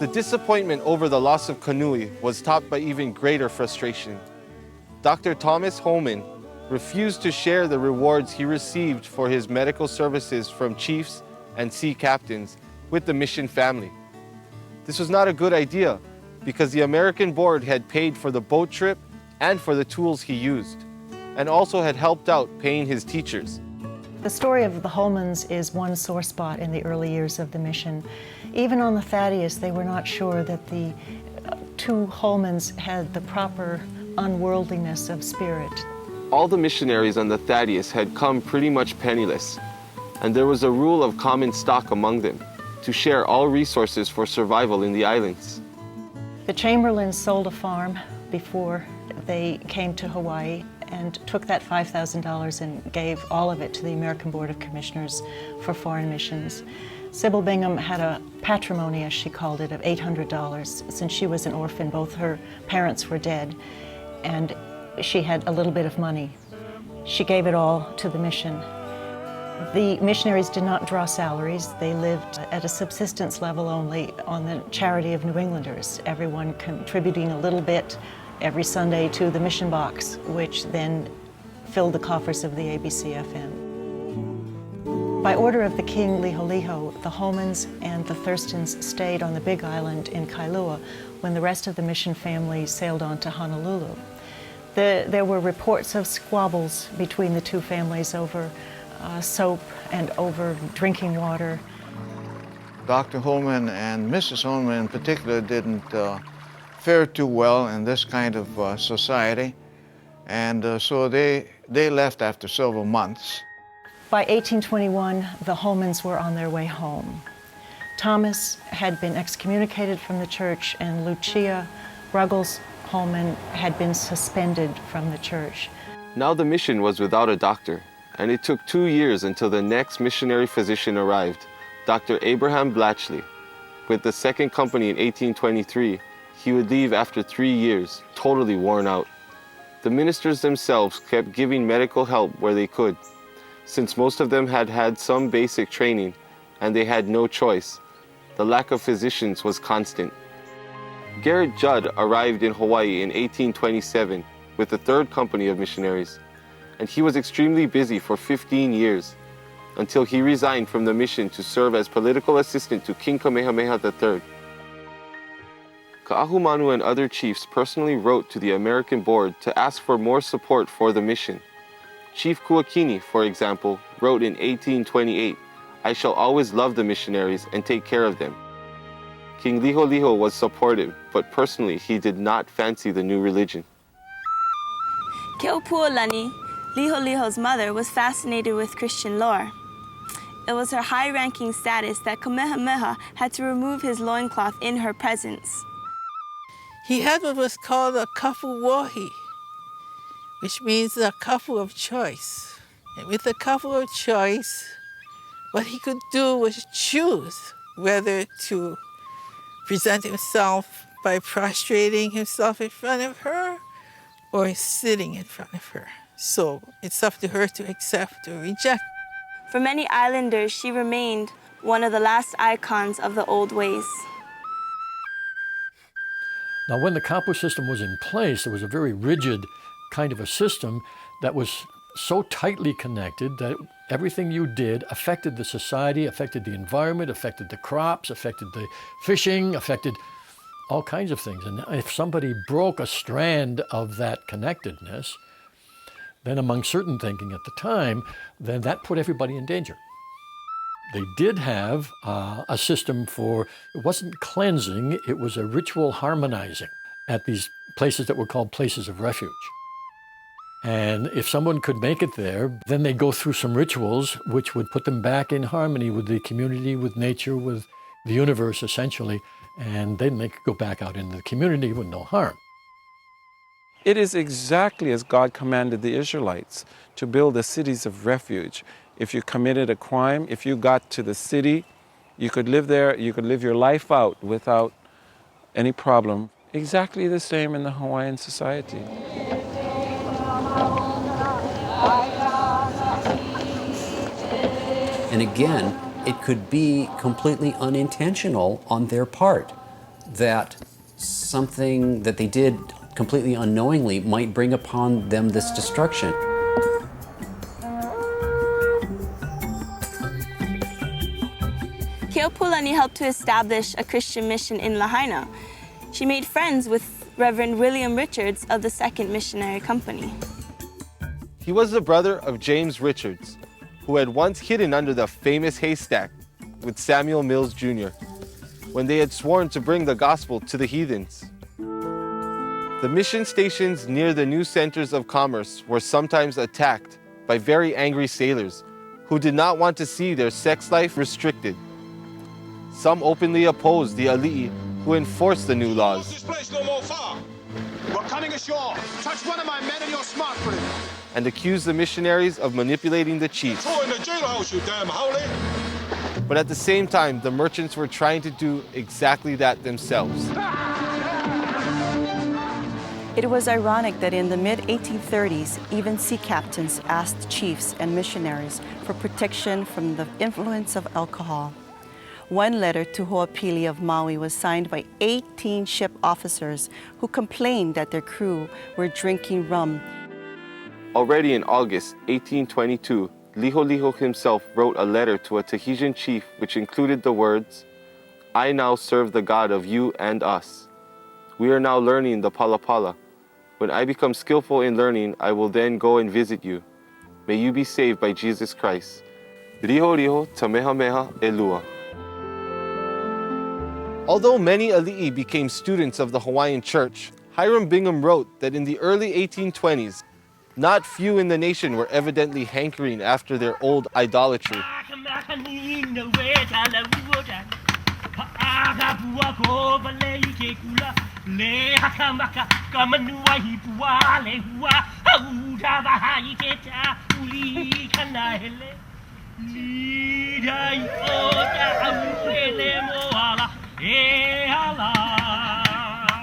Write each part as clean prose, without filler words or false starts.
The disappointment over the loss of Kanui was topped by even greater frustration. Dr. Thomas Holman refused to share the rewards he received for his medical services from chiefs and sea captains with the mission family. This was not a good idea because the American board had paid for the boat trip and for the tools he used, and also had helped out paying his teachers. The story of the Holmans is one sore spot in the early years of the mission. Even on the Thaddeus, they were not sure that the two Holmans had the proper unworldliness of spirit. All the missionaries on the Thaddeus had come pretty much penniless, and there was a rule of common stock among them, to share all resources for survival in the islands. The Chamberlains sold a farm before they came to Hawaii and took that $5,000 and gave all of it to the American Board of Commissioners for Foreign Missions. Sybil Bingham had a patrimony, as she called it, of $800. Since she was an orphan, both her parents were dead, and she had a little bit of money. She gave it all to the mission. The missionaries did not draw salaries. They lived at a subsistence level only on the charity of New Englanders, everyone contributing a little bit every Sunday to the mission box, which then filled the coffers of the ABCFM. By order of the King Liholiho, the Holmans and the Thurstons stayed on the Big Island in Kailua when the rest of the mission family sailed on to Honolulu. There were reports of squabbles between the two families over soap and over drinking water. Dr. Holman and Mrs. Holman in particular didn't fare too well in this kind of society, and so they left after several months. By 1821, the Holmans were on their way home. Thomas had been excommunicated from the church, and Lucia Ruggles Holman had been suspended from the church. Now the mission was without a doctor, and it took 2 years until the next missionary physician arrived, Dr. Abraham Blatchley. With the second company in 1823, he would leave after 3 years, totally worn out. The ministers themselves kept giving medical help where they could, since most of them had had some basic training, and they had no choice. The lack of physicians was constant. Garrett Judd arrived in Hawaii in 1827 with the third company of missionaries, and he was extremely busy for 15 years, until he resigned from the mission to serve as political assistant to King Kamehameha III. Ka'ahumanu and other chiefs personally wrote to the American board to ask for more support for the mission. Chief Kuakini, for example, wrote in 1828, "I shall always love the missionaries and take care of them." King Liholiho was supportive, but personally he did not fancy the new religion. Keopuolani, Liholiho's mother, was fascinated with Christian lore. It was her high-ranking status that Kamehameha had to remove his loincloth in her presence. He had what was called a kafuwahi, which means a kafu of choice. And with the kafu of choice, what he could do was choose whether to present himself by prostrating himself in front of her or sitting in front of her. So it's up to her to accept or reject. For many islanders, she remained one of the last icons of the old ways. Now, when the kapu system was in place, there was a very rigid kind of a system that was so tightly connected that everything you did affected the society, affected the environment, affected the crops, affected the fishing, affected all kinds of things. And if somebody broke a strand of that connectedness, then among certain thinking at the time, then that put everybody in danger. They did have a system for, it wasn't cleansing, it was a ritual harmonizing at these places that were called places of refuge. And if someone could make it there, then they'd go through some rituals which would put them back in harmony with the community, with nature, with the universe essentially, and then they could go back out into the community with no harm. It is exactly as God commanded the Israelites to build the cities of refuge. If you committed a crime, if you got to the city, you could live there, you could live your life out without any problem. Exactly the same in the Hawaiian society. And again, it could be completely unintentional on their part. that something that they did completely unknowingly might bring upon them this destruction. Keopuolani helped to establish a Christian mission in Lahaina. She made friends with Reverend William Richards of the Second Missionary Company. He was the brother of James Richards, who had once hidden under the famous haystack with Samuel Mills Jr. when they had sworn to bring the gospel to the heathens. The mission stations near the new centers of commerce were sometimes attacked by very angry sailors who did not want to see their sex life restricted. Some openly opposed the ali'i who enforced the new laws. This place no more far. We're coming ashore. Touch one of my men and you're smart for it. And accused the missionaries of manipulating the chiefs. Throw in the jailhouse, you damn howley. But at the same time, the merchants were trying to do exactly that themselves. It was ironic that in the mid-1830s, even sea captains asked chiefs and missionaries for protection from the influence of alcohol. One letter to Ho'opili of Maui was signed by 18 ship officers who complained that their crew were drinking rum. Already in August 1822, Liholiho himself wrote a letter to a Tahitian chief which included the words, "I now serve the God of you and us. We are now learning the palapala. When I become skillful in learning, I will then go and visit you. May you be saved by Jesus Christ. Riho riho tamehameha elua." Although many ali'i became students of the Hawaiian church, Hiram Bingham wrote that in the early 1820s, not few in the nation were evidently hankering after their old idolatry.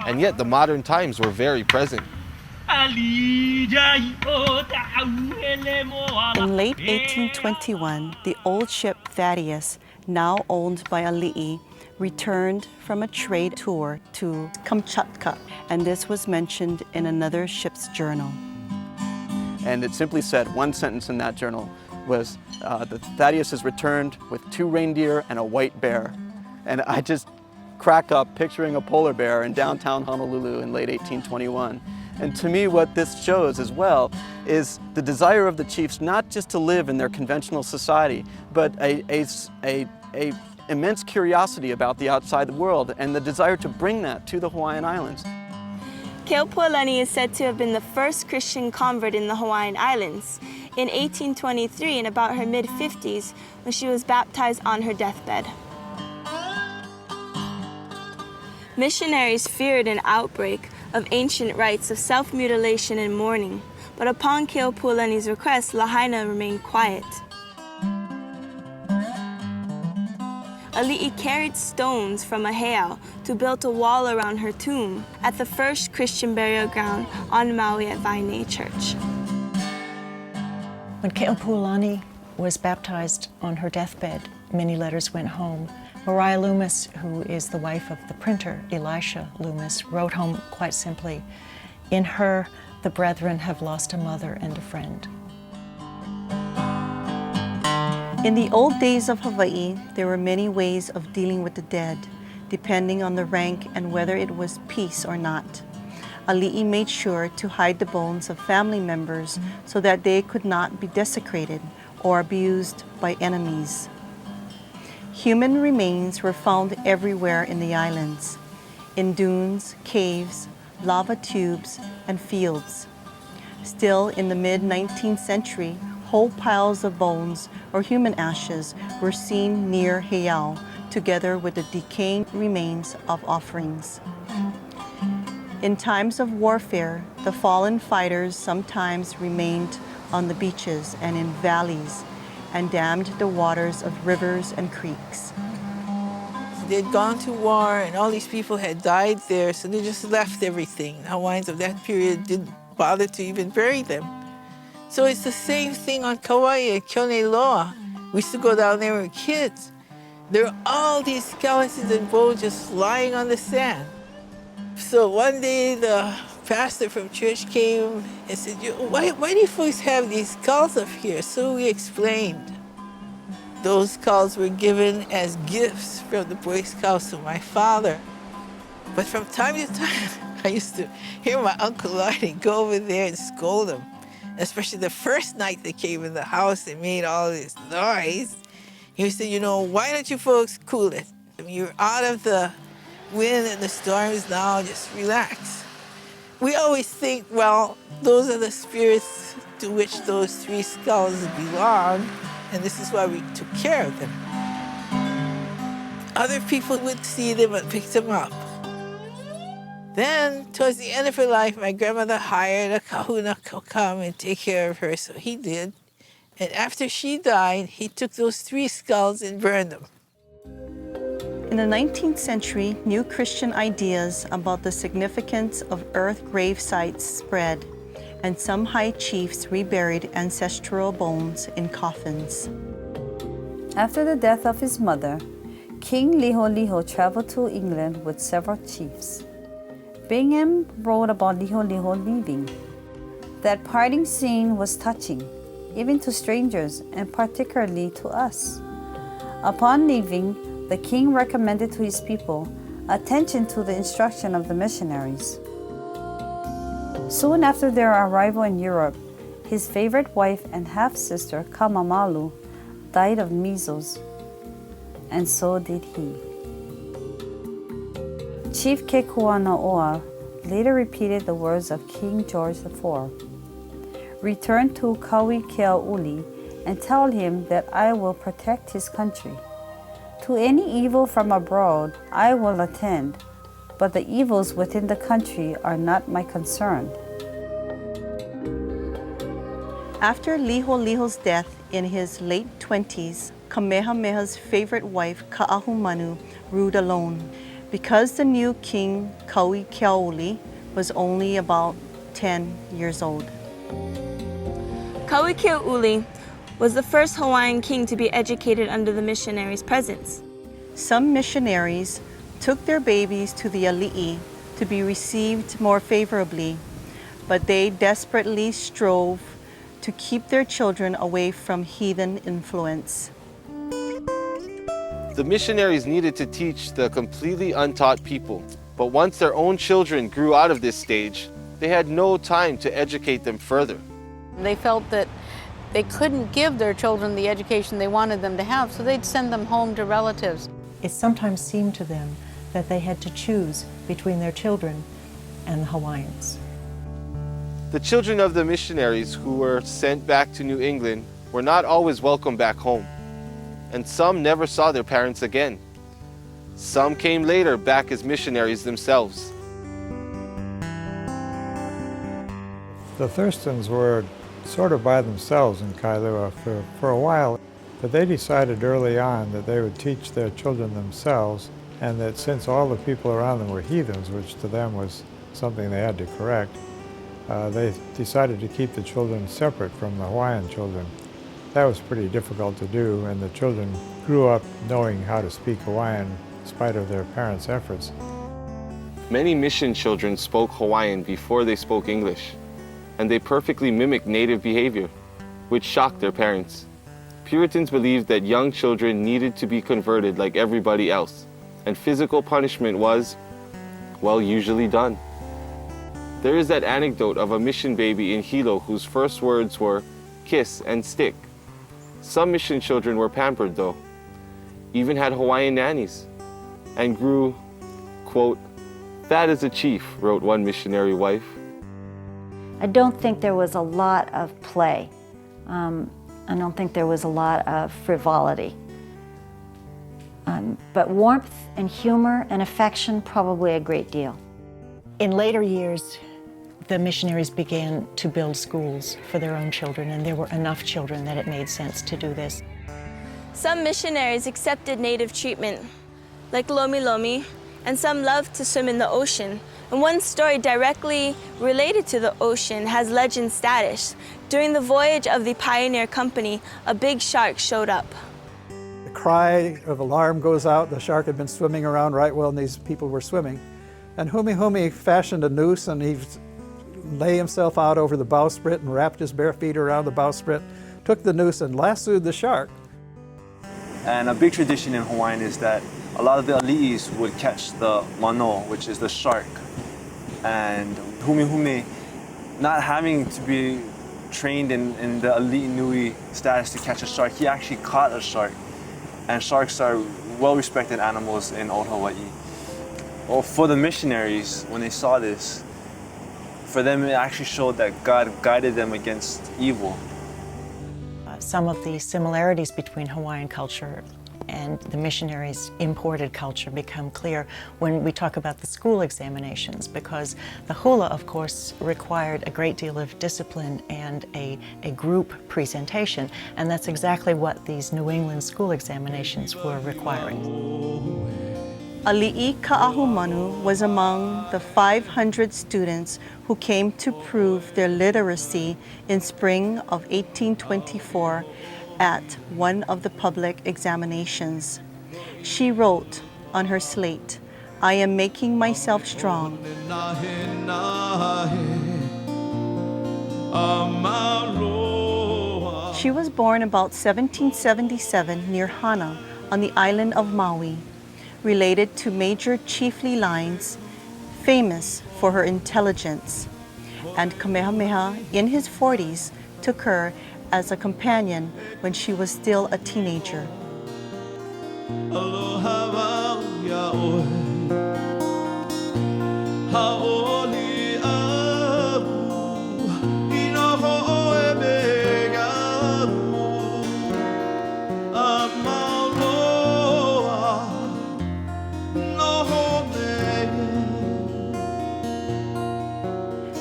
And yet the modern times were very present. In late 1821, the old ship Thaddeus, now owned by ali'i, returned from a trade tour to Kamchatka, and this was mentioned in another ship's journal. And it simply said, one sentence in that journal was, the Thaddeus has returned with 2 reindeer and a white bear. And I just crack up picturing a polar bear in downtown Honolulu in late 1821. And to me, what this shows as well is the desire of the chiefs not just to live in their conventional society, but a immense curiosity about the outside world and the desire to bring that to the Hawaiian Islands. Keopuolani is said to have been the first Christian convert in the Hawaiian Islands in 1823, in about her mid-50s, when she was baptized on her deathbed. Missionaries feared an outbreak of ancient rites of self-mutilation and mourning, but upon Keopuolani's request, Lahaina remained quiet. Ali'i carried stones from a heiau to build a wall around her tomb at the first Christian burial ground on Maui at Waianae Church. When Keopuolani was baptized on her deathbed, many letters went home. Mariah Loomis, who is the wife of the printer Elisha Loomis, wrote home quite simply, "In her, the brethren have lost a mother and a friend." In the old days of Hawaii, there were many ways of dealing with the dead, depending on the rank and whether it was peace or not. Ali'i made sure to hide the bones of family members so that they could not be desecrated or abused by enemies. Human remains were found everywhere in the islands, in dunes, caves, lava tubes, and fields. Still, in the mid-19th century, whole piles of bones or human ashes were seen near heiau, together with the decaying remains of offerings. In times of warfare, the fallen fighters sometimes remained on the beaches and in valleys, and dammed the waters of rivers and creeks. They'd gone to war and all these people had died there, so they just left everything. The Hawaiians of that period didn't bother to even bury them. So it's the same thing on Kauai at Kioneloa. We used to go down there with kids. There are all these skeletons and bones just lying on the sand. So one day the pastor from church came and said, why do you folks have these skulls up here? So we explained. Those skulls were given as gifts from the Boy Scouts to my father. But from time to time, I used to hear my Uncle Artie go over there and scold them. Especially the first night they came in the house and made all this noise. He would say, why don't you folks cool it? I mean, you're out of the wind and the storms now, just relax. We always think, well, those are the spirits to which those 3 skulls belong, and this is why we took care of them. Other people would see them and pick them up. Then, towards the end of her life, my grandmother hired a kahuna to come and take care of her, so he did. And after she died, he took those 3 skulls and burned them. In the 19th century, new Christian ideas about the significance of earth grave sites spread, and some high chiefs reburied ancestral bones in coffins. After the death of his mother, King Liholiho traveled to England with several chiefs. Bingham wrote about Liholiho leaving. That parting scene was touching, even to strangers, and particularly to us. Upon leaving, the king recommended to his people attention to the instruction of the missionaries. Soon after their arrival in Europe, his favorite wife and half-sister, Kamamalu, died of measles, and so did he. Chief Kekuanaoa later repeated the words of King George IV. Return to Kauikeauli and tell him that I will protect his country. To any evil from abroad I will attend, but the evils within the country are not my concern. After Liholiho's death in his late 20s, Kamehameha's favorite wife, Ka'ahumanu, ruled alone. Because the new king, Kauikeauli, was only about 10 years old. Kauikeauli was the first Hawaiian king to be educated under the missionaries' presence. Some missionaries took their babies to the ali'i to be received more favorably, but they desperately strove to keep their children away from heathen influence. The missionaries needed to teach the completely untaught people, but once their own children grew out of this stage, they had no time to educate them further. They felt that they couldn't give their children the education they wanted them to have, so they'd send them home to relatives. It sometimes seemed to them that they had to choose between their children and the Hawaiians. The children of the missionaries who were sent back to New England were not always welcome back home, and some never saw their parents again. Some came later back as missionaries themselves. The Thurstons were sort of by themselves in Kailua for a while, but they decided early on that they would teach their children themselves, and that since all the people around them were heathens, which to them was something they had to correct, they decided to keep the children separate from the Hawaiian children. That was pretty difficult to do, and the children grew up knowing how to speak Hawaiian in spite of their parents' efforts. Many mission children spoke Hawaiian before they spoke English, and they perfectly mimicked native behavior, which shocked their parents. Puritans believed that young children needed to be converted like everybody else, and physical punishment was, well, usually done. There is that anecdote of a mission baby in Hilo whose first words were kiss and stick. Some mission children were pampered though, even had Hawaiian nannies, and grew, quote, fat as a chief, wrote one missionary wife. I don't think there was a lot of play. I don't think there was a lot of frivolity. But warmth and humor and affection, probably a great deal. In later years, the missionaries began to build schools for their own children, and there were enough children that it made sense to do this. Some missionaries accepted native treatment, like Lomi Lomi, and some loved to swim in the ocean. And one story directly related to the ocean has legend status. During the voyage of the Pioneer Company, a big shark showed up. The cry of alarm goes out. The shark had been swimming around right well, and these people were swimming. And Humi fashioned a noose, and he lay himself out over the bowsprit and wrapped his bare feet around the bowsprit, took the noose and lassoed the shark. And a big tradition in Hawaiian is that a lot of the ali'is would catch the mano, which is the shark. And Humi, not having to be trained in the ali'i nui status to catch a shark, he actually caught a shark. And sharks are well-respected animals in old Hawaii. Well, for the missionaries, when they saw this, for them it actually showed that God guided them against evil. Some of the similarities between Hawaiian culture and the missionaries' imported culture become clear when we talk about the school examinations, because the hula, of course, required a great deal of discipline and a group presentation, and that's exactly what these New England school examinations were requiring. Ali'i Ka'ahumanu was among the 500 students who came to prove their literacy in spring of 1824 at one of the public examinations. She wrote on her slate, "I am making myself strong." She was born about 1777 near Hana on the island of Maui, related to Major Chiefly Lines, famous for her intelligence. And Kamehameha, in his 40s, took her as a companion when she was still a teenager.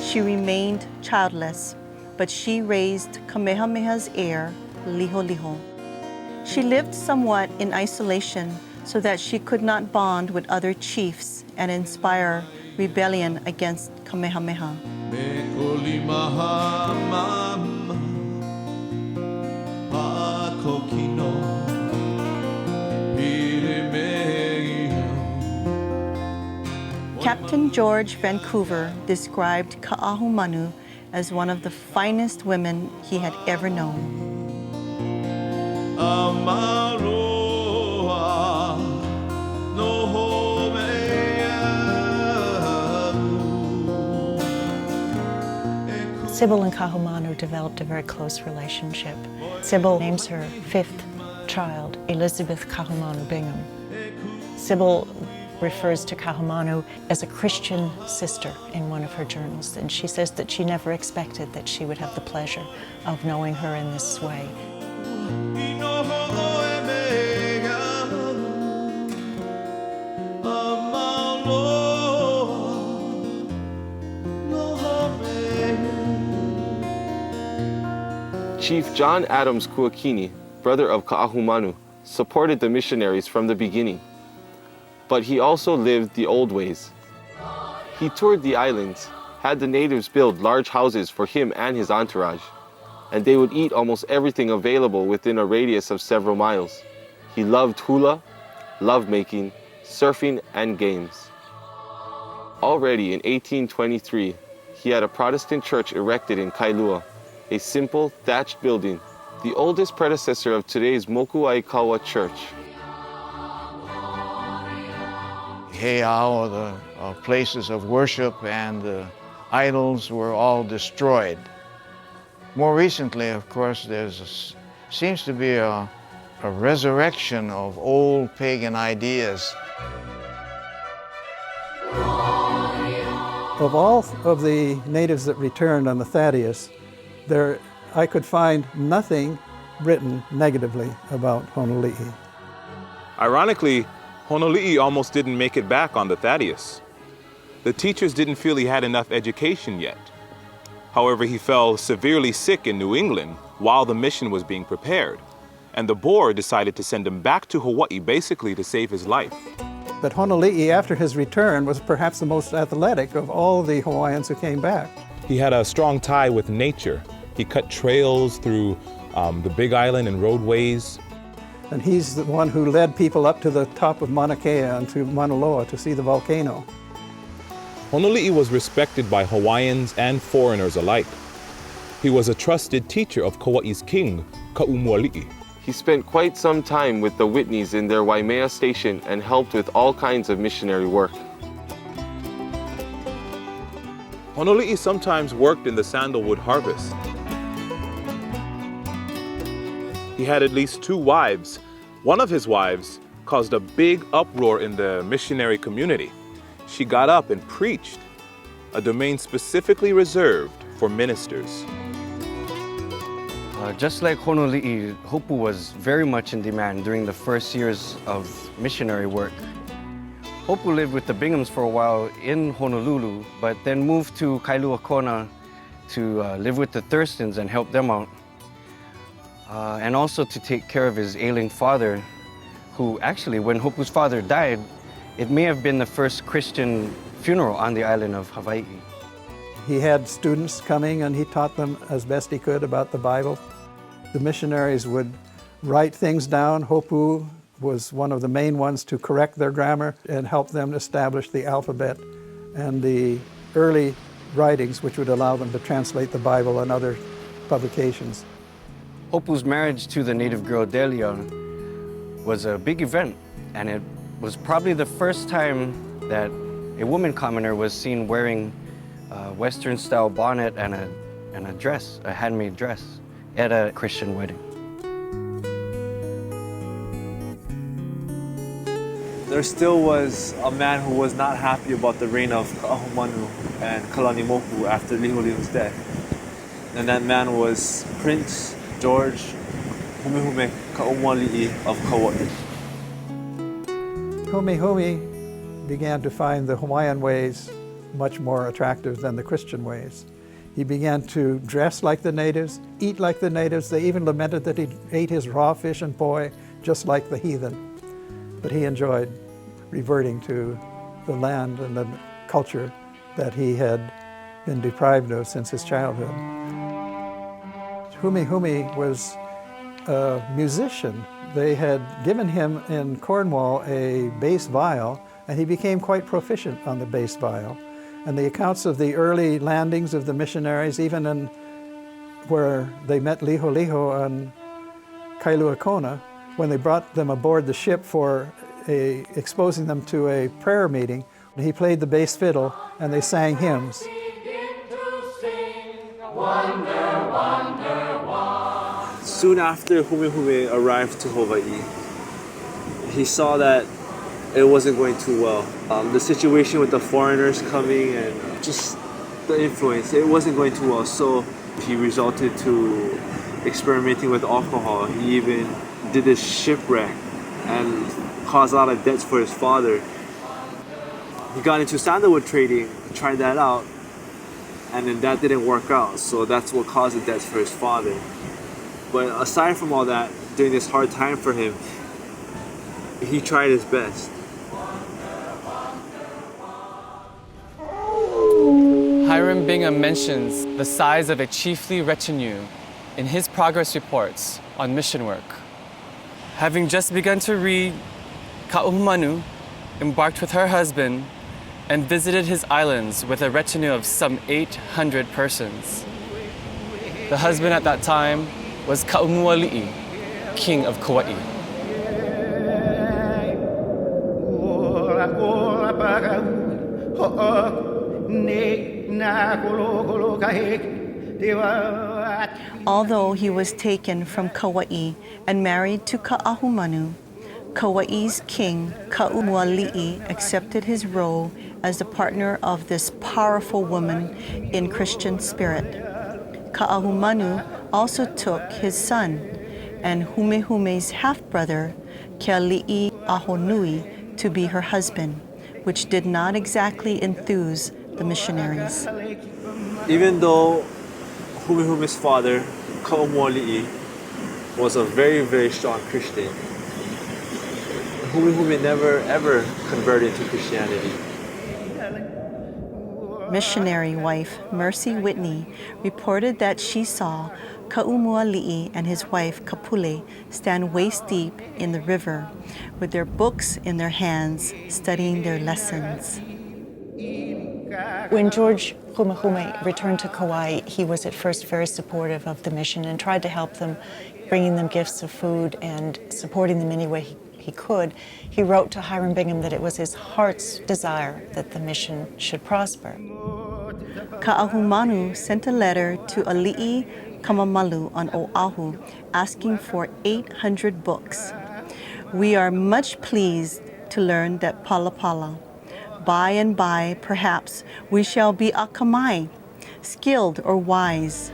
She remained childless, but she raised Kamehameha's heir, Liholiho. She lived somewhat in isolation so that she could not bond with other chiefs and inspire rebellion against Kamehameha. Captain George Vancouver described Ka'ahumanu as one of the finest women he had ever known. Sybil and Kahumanu developed a very close relationship. Sybil names her 5th child, Elizabeth Kahumanu Bingham. Sybil refers to Kahumanu as a Christian sister in one of her journals, and she says that she never expected that she would have the pleasure of knowing her in this way. Chief John Adams Kuakini, brother of Ka'ahumanu, supported the missionaries from the beginning. But he also lived the old ways. He toured the islands, had the natives build large houses for him and his entourage, and they would eat almost everything available within a radius of several miles. He loved hula, lovemaking, surfing, and games. Already in 1823, he had a Protestant church erected in Kailua, a simple thatched building, the oldest predecessor of today's Moku'aikawa Church. Heiau, the places of worship and the idols were all destroyed. More recently, of course, seems to be a resurrection of old pagan ideas. Of all of the natives that returned on the Thaddeus, I could find nothing written negatively about Honoli'i. Ironically, Honoli'i almost didn't make it back on the Thaddeus. The teachers didn't feel he had enough education yet. However, he fell severely sick in New England while the mission was being prepared, and the board decided to send him back to Hawaii basically to save his life. But Honoli'i, after his return, was perhaps the most athletic of all the Hawaiians who came back. He had a strong tie with nature. He cut trails through the Big Island and roadways. And he's the one who led people up to the top of Mauna Kea and to Mauna Loa to see the volcano. Honoli'i was respected by Hawaiians and foreigners alike. He was a trusted teacher of Kauai's king, Ka'umuali'i. He spent quite some time with the Whitneys in their Waimea station and helped with all kinds of missionary work. Honoli'i sometimes worked in the sandalwood harvest. He had at least 2 wives. One of his wives caused a big uproar in the missionary community. She got up and preached, a domain specifically reserved for ministers. Just like Honoli'i, hopu was very much in demand during the first years of missionary work. Hopu lived with the Binghams for a while in Honolulu, but then moved to Kailua Kona to live with the Thurstons and help them out. And also to take care of his ailing father, who actually, when Hopu's father died, it may have been the first Christian funeral on the island of Hawaii. He had students coming and he taught them as best he could about the Bible. The missionaries would write things down. Hopu was one of the main ones to correct their grammar and help them establish the alphabet and the early writings which would allow them to translate the Bible and other publications. Hopu's marriage to the native girl Delia was a big event, and it was probably the first time that a woman commoner was seen wearing a Western-style bonnet and a dress, a handmade dress, at a Christian wedding. There still was a man who was not happy about the reign of Ka'ahumanu and Kalanimoku after Liholiho's death. And that man was Prince George Humihume Ka'umuali'i of Kauai. Humihumi began to find the Hawaiian ways much more attractive than the Christian ways. He began to dress like the natives, eat like the natives. They even lamented that he ate his raw fish and poi just like the heathen. But he enjoyed reverting to the land and the culture that he had been deprived of since his childhood. Humihumi was a musician. They had given him in Cornwall a bass viol, and he became quite proficient on the bass viol. And the accounts of the early landings of the missionaries, even in where they met Liholiho on Kailua Kona, when they brought them aboard the ship for exposing them to a prayer meeting, he played the bass fiddle and they sang hymns. Soon after Humihume arrived to Hawaii, he saw that it wasn't going too well. The situation with the foreigners coming and just the influence, it wasn't going too well. So he resorted to experimenting with alcohol. He even did a shipwreck and caused a lot of debts for his father. He got into sandalwood trading, tried that out, and then that didn't work out. So that's what caused the debts for his father. But aside from all that, during this hard time for him, he tried his best. Hiram Bingham mentions the size of a chiefly retinue in his progress reports on mission work. Having just begun to read, Ka'ahumanu embarked with her husband and visited his islands with a retinue of some 800 persons. The husband at that time was Ka'umuali'i, king of Kauai. Although he was taken from Kauai and married to Ka'ahumanu, Kauai's king, Ka'umuali'i, accepted his role as the partner of this powerful woman in Christian spirit. Ka'ahumanu also took his son and Humihume's half-brother, Keali'i Ahonui, to be her husband, which did not exactly enthuse the missionaries. Even though Humihume's father, Ka'umuali'i, was a very, very strong Christian, Humihume never ever converted to Christianity. missionary wife, Mercy Whitney, reported that she saw Ka'umuali'i and his wife, Kapule, stand waist deep in the river with their books in their hands, studying their lessons. When George Humehume returned to Kauai, he was at first very supportive of the mission and tried to help them, bringing them gifts of food and supporting them any way he could. He wrote to Hiram Bingham that it was his heart's desire that the mission should prosper. Ka'ahumanu sent a letter to Ali'i Kamamalu on Oahu asking for 800 books. We are much pleased to learn that Palapala, by and by, perhaps, we shall be akamai, skilled or wise.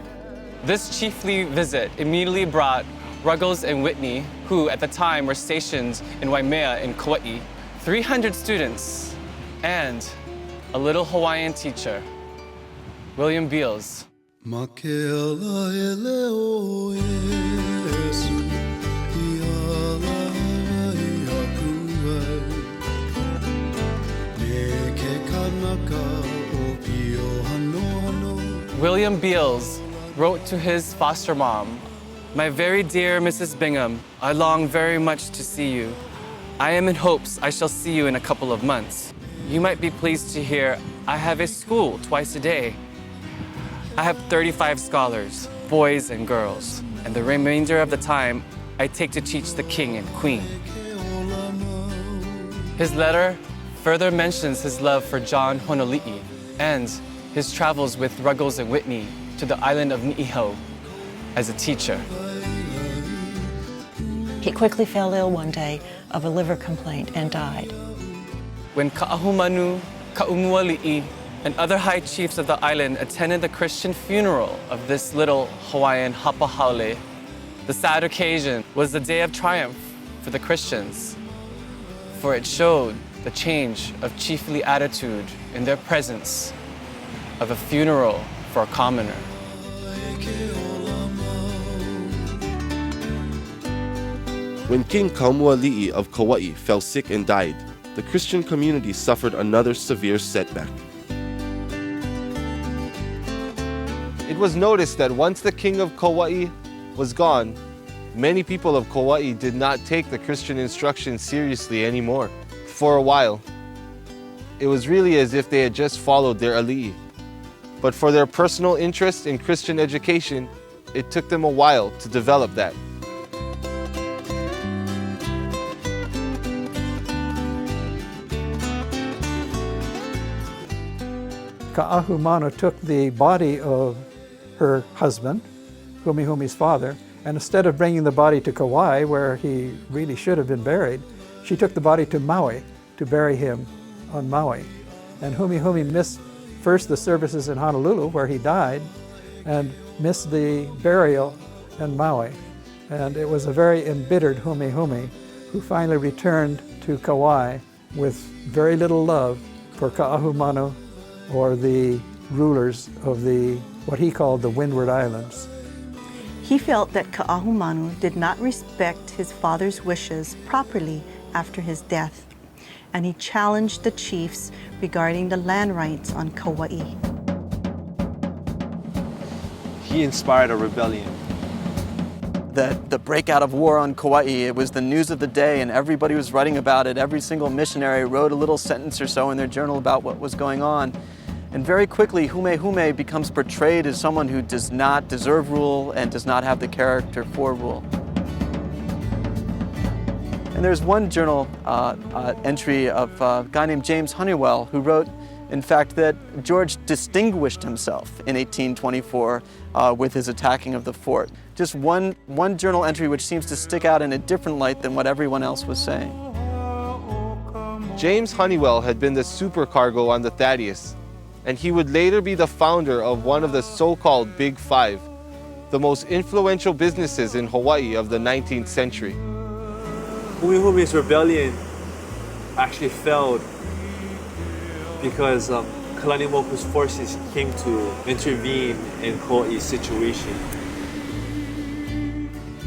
This chiefly visit immediately brought Ruggles and Whitney, who at the time were stationed in Waimea in Kauai, 300 students, and a little Hawaiian teacher, William Beals. William Beals wrote to his foster mom, "My very dear Mrs. Bingham, I long very much to see you. I am in hopes I shall see you in a couple of months. You might be pleased to hear I have a school twice a day. I have 35 scholars, boys and girls, and the remainder of the time I take to teach the king and queen." His letter further mentions his love for John Honoli'i and his travels with Ruggles and Whitney to the island of Ni'ihau as a teacher. He quickly fell ill one day of a liver complaint and died. When Ka'ahumanu, Ka'umuali'i, and other high chiefs of the island attended the Christian funeral of this little Hawaiian hapahaole, the sad occasion was the day of triumph for the Christians, for it showed the change of chiefly attitude in their presence of a funeral for a commoner. When King Kaumuali'i of Kauai fell sick and died, the Christian community suffered another severe setback. It was noticed that once the king of Kauai was gone, many people of Kauai did not take the Christian instruction seriously anymore. For a while, it was really as if they had just followed their ali'i. But for their personal interest in Christian education, it took them a while to develop that. Ka'ahumanu took the body of her husband, Humehume's father, and instead of bringing the body to Kauai, where he really should have been buried, she took the body to Maui to bury him on Maui. And Humehume missed first the services in Honolulu, where he died, and missed the burial in Maui. And it was a very embittered Humehume who finally returned to Kauai with very little love for Ka'ahumanu or the rulers of what he called the Windward Islands. He felt that Ka'ahumanu did not respect his father's wishes properly after his death, and he challenged the chiefs regarding the land rights on Kauai. He inspired a rebellion. The breakout of war on Kauai, it was the news of the day and everybody was writing about it. Every single missionary wrote a little sentence or so in their journal about what was going on. And very quickly, Humehume becomes portrayed as someone who does not deserve rule and does not have the character for rule. And there's one journal entry of a guy named James Honeywell who wrote, in fact, that George distinguished himself in 1824 with his attacking of the fort. Just one journal entry which seems to stick out in a different light than what everyone else was saying. James Honeywell had been the supercargo on the Thaddeus, and he would later be the founder of one of the so-called Big Five, the most influential businesses in Hawaii of the 19th century. Humehume's rebellion actually failed because Kalani'amoku's forces came to intervene in Kauai's situation.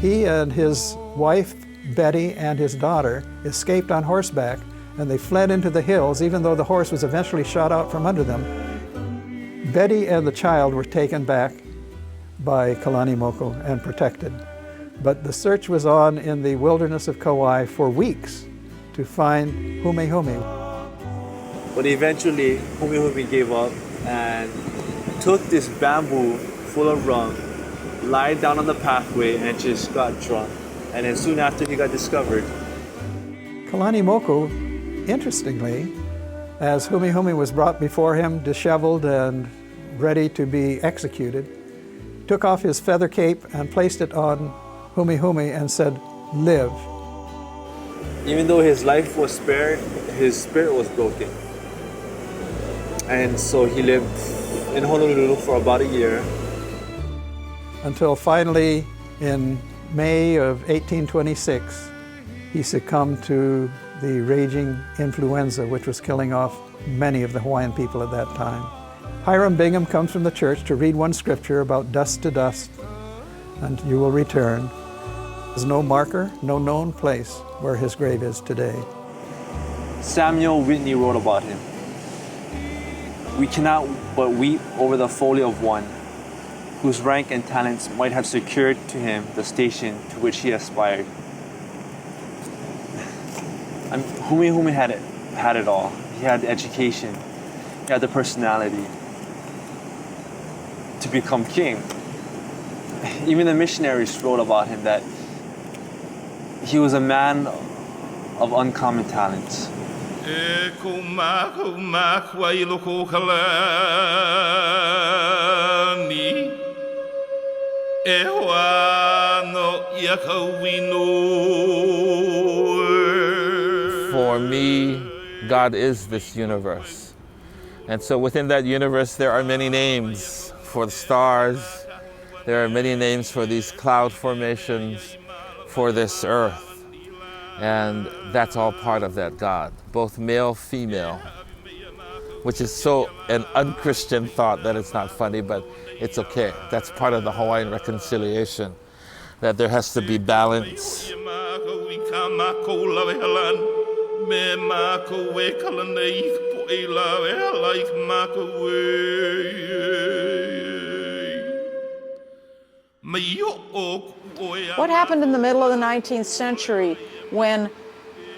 He and his wife, Betty, and his daughter escaped on horseback, and they fled into the hills, even though the horse was eventually shot out from under them. Betty and the child were taken back by Kalani Moko and protected. But the search was on in the wilderness of Kauai for weeks to find Humihumi. But eventually, Humihumi gave up and took this bamboo full of rum, lied down on the pathway, and just got drunk. And then soon after, he got discovered. Kalani Moko, interestingly, as Humihumi was brought before him, disheveled and ready to be executed, took off his feather cape and placed it on Humihumi and said, "Live." Even though his life was spared, his spirit was broken. And so he lived in Honolulu for about a year. Until finally, in May of 1826, he succumbed to the raging influenza, which was killing off many of the Hawaiian people at that time. Hiram Bingham comes from the church to read one scripture about dust to dust, and you will return. There's no marker, no known place where his grave is today. Samuel Whitney wrote about him. We cannot but weep over the folly of one whose rank and talents might have secured to him the station to which he aspired. Humihumi had it all. He had the education, he had the personality to become king. Even the missionaries wrote about him that he was a man of uncommon talents. For me, God is this universe. And so within that universe, there are many names for the stars. There are many names for these cloud formations, for this earth. And that's all part of that God, both male, female, which is so an unchristian thought that it's not funny, but it's okay. That's part of the Hawaiian reconciliation, that there has to be balance. What happened in the middle of the 19th century when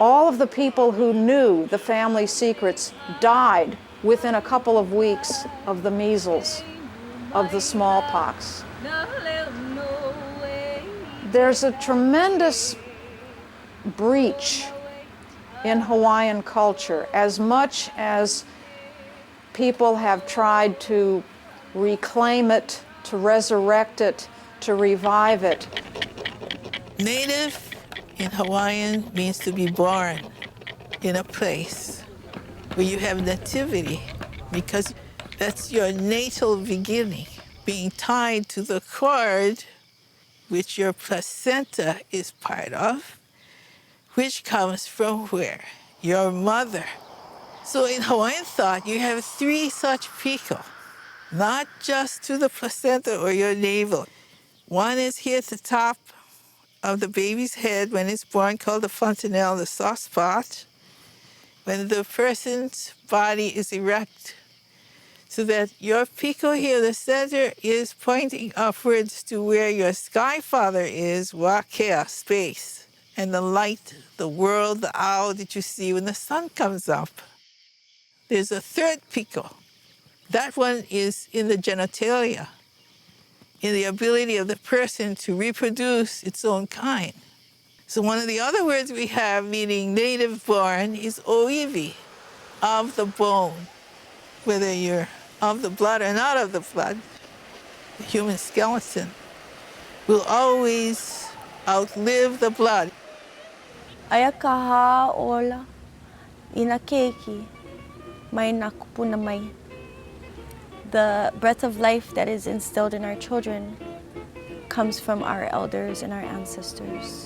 all of the people who knew the family secrets died within a couple of weeks of the measles, of the smallpox? There's a tremendous breach in Hawaiian culture. As much as people have tried to reclaim it, to resurrect it, to revive it. Native in Hawaiian means to be born in a place where you have nativity, because that's your natal beginning, being tied to the cord which your placenta is part of, which comes from where? Your mother. So in Hawaiian thought, you have three such piko, not just to the placenta or your navel. One is here at the top of the baby's head when it's born, called the fontanelle, the soft spot, when the person's body is erect, so that your piko here, the center, is pointing upwards to where your sky father is, wakea, space, and the light, the world, the owl that you see when the sun comes up. There's a third piko. That one is in the genitalia, in the ability of the person to reproduce its own kind. So one of the other words we have meaning native born is oiwi, of the bone. Whether you're of the blood or not of the blood, the human skeleton will always outlive the blood. Aya kaha ola ina keiki mai na kupuna mai. The breath of life that is instilled in our children comes from our elders and our ancestors.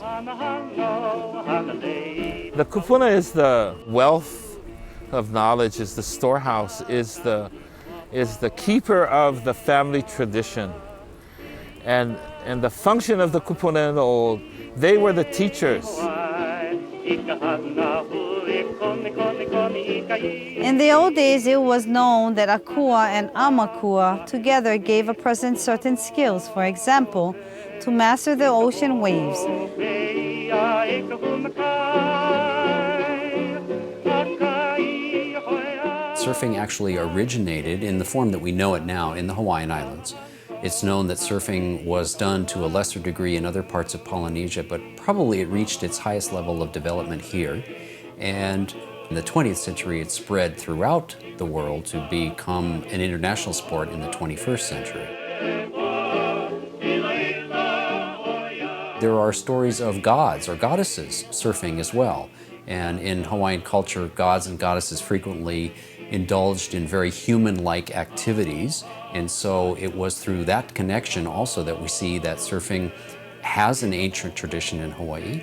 The kupuna is the wealth of knowledge, is the storehouse, is the keeper of the family tradition. And the function of the kupuna in the old, they were the teachers. In the old days, it was known that Akua and Amakua together gave a person certain skills. For example, to master the ocean waves. Surfing actually originated in the form that we know it now in the Hawaiian Islands. It's known that surfing was done to a lesser degree in other parts of Polynesia, but probably it reached its highest level of development here. And in the 20th century, it spread throughout the world to become an international sport in the 21st century. There are stories of gods or goddesses surfing as well. And in Hawaiian culture, gods and goddesses frequently indulged in very human-like activities. And so it was through that connection also that we see that surfing has an ancient tradition in Hawaii,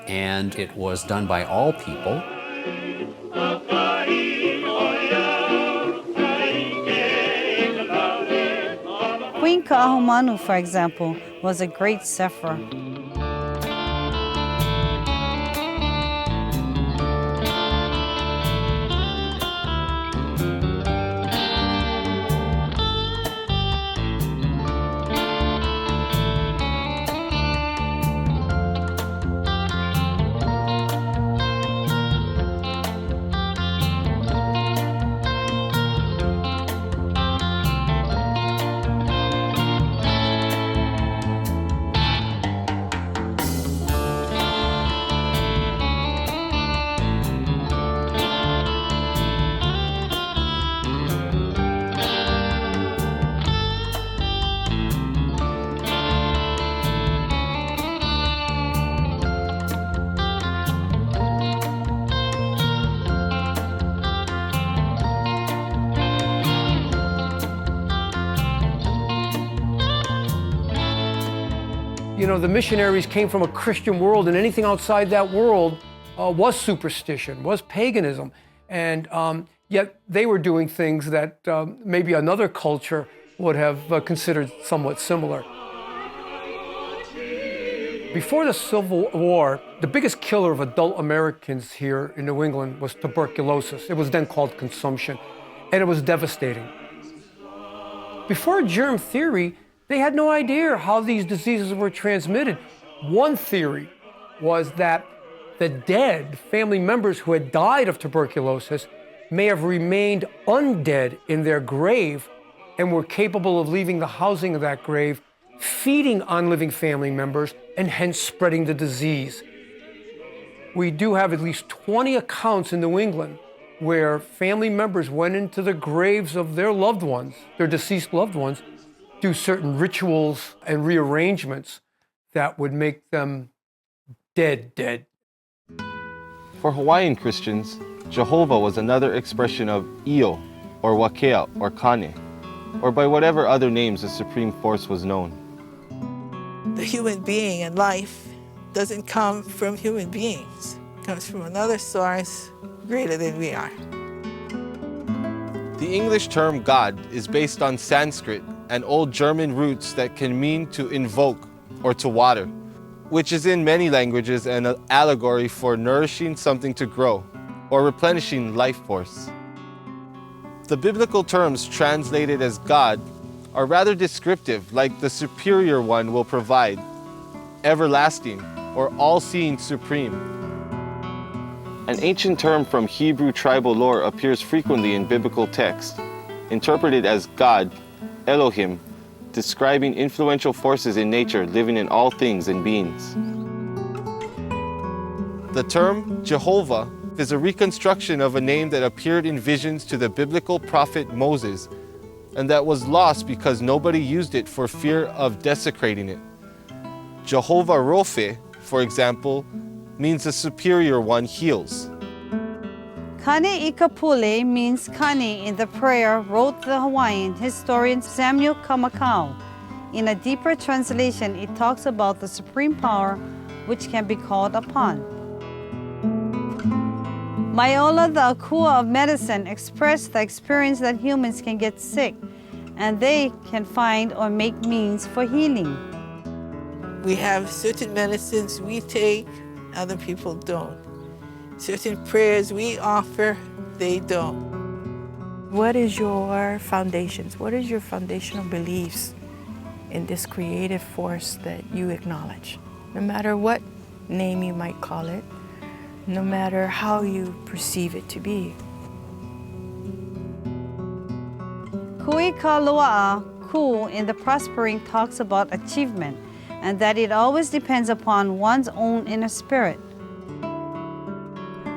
and it was done by all people. Queen Ka'ahumanu, for example, was a great surfer. You know, the missionaries came from a Christian world, and anything outside that world was superstition, was paganism. And yet they were doing things that maybe another culture would have considered somewhat similar. Before the Civil War, the biggest killer of adult Americans here in New England was tuberculosis. It was then called consumption, and it was devastating. Before germ theory, they had no idea how these diseases were transmitted. One theory was that the dead family members who had died of tuberculosis may have remained undead in their grave and were capable of leaving the housing of that grave, feeding on living family members, and hence spreading the disease. We do have at least 20 accounts in New England where family members went into the graves of their loved ones, their deceased loved ones, do certain rituals and rearrangements that would make them dead. For Hawaiian Christians, Jehovah was another expression of Io, or Wakea, or Kane, or by whatever other names the supreme force was known. The human being and life doesn't come from human beings. It comes from another source greater than we are. The English term God is based on Sanskrit and Old German roots that can mean to invoke or to water, which is in many languages an allegory for nourishing something to grow or replenishing life force. The biblical terms translated as God are rather descriptive, like the superior one will provide, everlasting, or all-seeing supreme. An ancient term from Hebrew tribal lore appears frequently in biblical text, interpreted as God, Elohim, describing influential forces in nature living in all things and beings. The term Jehovah is a reconstruction of a name that appeared in visions to the biblical prophet Moses, and that was lost because nobody used it for fear of desecrating it. Jehovah Rophe, for example, means the superior one heals. Kane Ikapule means Kane in the prayer, wrote the Hawaiian historian Samuel Kamakau. In a deeper translation, it talks about the supreme power which can be called upon. Maiola, the akua of medicine, expressed the experience that humans can get sick and they can find or make means for healing. We have certain medicines we take, other people don't. Certain prayers we offer, they don't. What is your foundations? What is your foundational beliefs in this creative force that you acknowledge? No matter what name you might call it, no matter how you perceive it to be. Kui ka loa'a, ku in the prospering talks about achievement and that it always depends upon one's own inner spirit.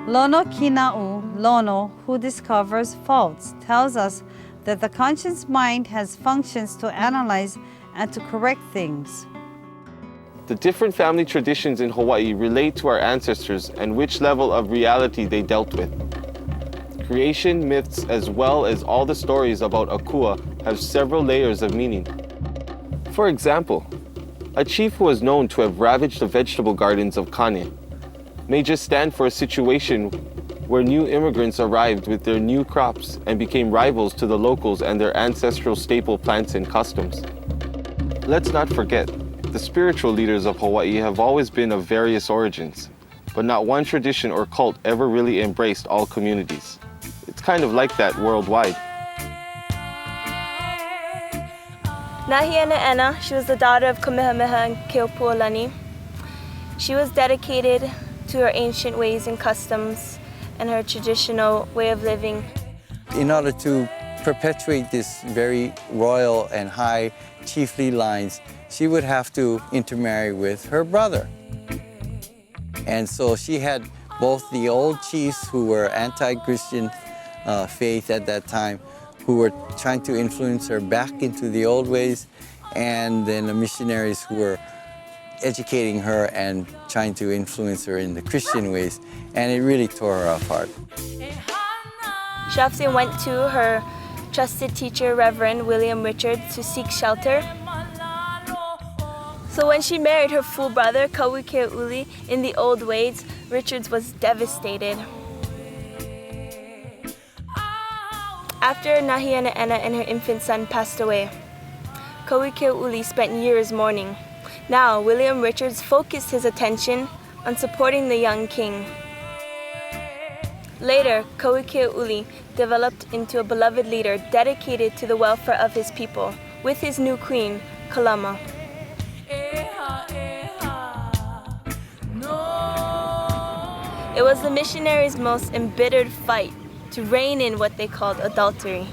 Lono kina'u, Lono, who discovers faults, tells us that the conscious mind has functions to analyze and to correct things. The different family traditions in Hawaii relate to our ancestors and which level of reality they dealt with. Creation myths, as well as all the stories about Akua, have several layers of meaning. For example, a chief who was known to have ravaged the vegetable gardens of Kane may just stand for a situation where new immigrants arrived with their new crops and became rivals to the locals and their ancestral staple plants and customs. Let's not forget, the spiritual leaders of Hawaii have always been of various origins, but not one tradition or cult ever really embraced all communities. It's kind of like that worldwide. Nahiane'ena, she was the daughter of Kamehameha and Keopuolani. She was dedicated to her ancient ways and customs and her traditional way of living. In order to perpetuate this very royal and high chiefly lines, she would have to intermarry with her brother. And so she had both the old chiefs who were anti-Christian faith at that time, who were trying to influence her back into the old ways, and then the missionaries who were educating her and trying to influence her in the Christian ways, and it really tore her apart. She often went to her trusted teacher, Reverend William Richards, to seek shelter. So when she married her full brother, Kauike'uli, in the old ways, Richards was devastated. After Nahiane'ena and her infant son passed away, Kauike'uli spent years mourning. Now, William Richards focused his attention on supporting the young king. Later, Kauike'uli developed into a beloved leader dedicated to the welfare of his people, with his new queen, Kalama. It was the missionaries' most embittered fight to rein in what they called adultery.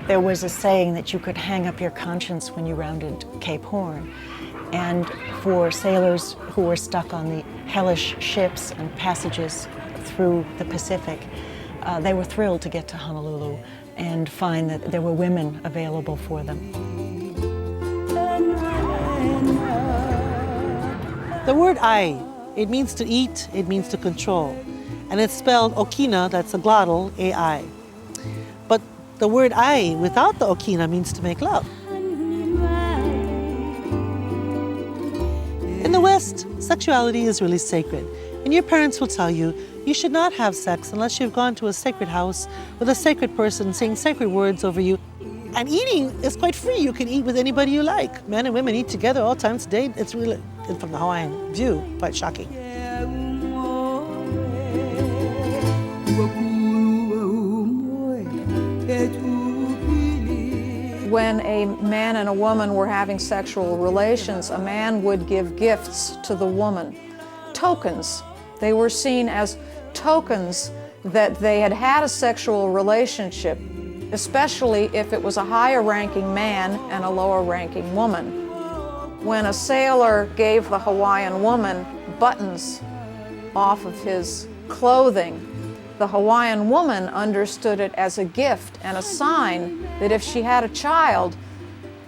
There was a saying that you could hang up your conscience when you rounded Cape Horn. And for sailors who were stuck on the hellish ships and passages through the Pacific, they were thrilled to get to Honolulu and find that there were women available for them. The word ai, it means to eat, it means to control. And it's spelled okina, that's a glottal, ai. But the word ai without the okina means to make love. In the West, sexuality is really sacred. And your parents will tell you, you should not have sex unless you've gone to a sacred house with a sacred person saying sacred words over you. And eating is quite free. You can eat with anybody you like. Men and women eat together all times a day. It's really, from the Hawaiian view, quite shocking. When a man and a woman were having sexual relations, a man would give gifts to the woman. Tokens. They were seen as tokens that they had had a sexual relationship, especially if it was a higher-ranking man and a lower-ranking woman. When a sailor gave the Hawaiian woman buttons off of his clothing, the Hawaiian woman understood it as a gift and a sign that if she had a child,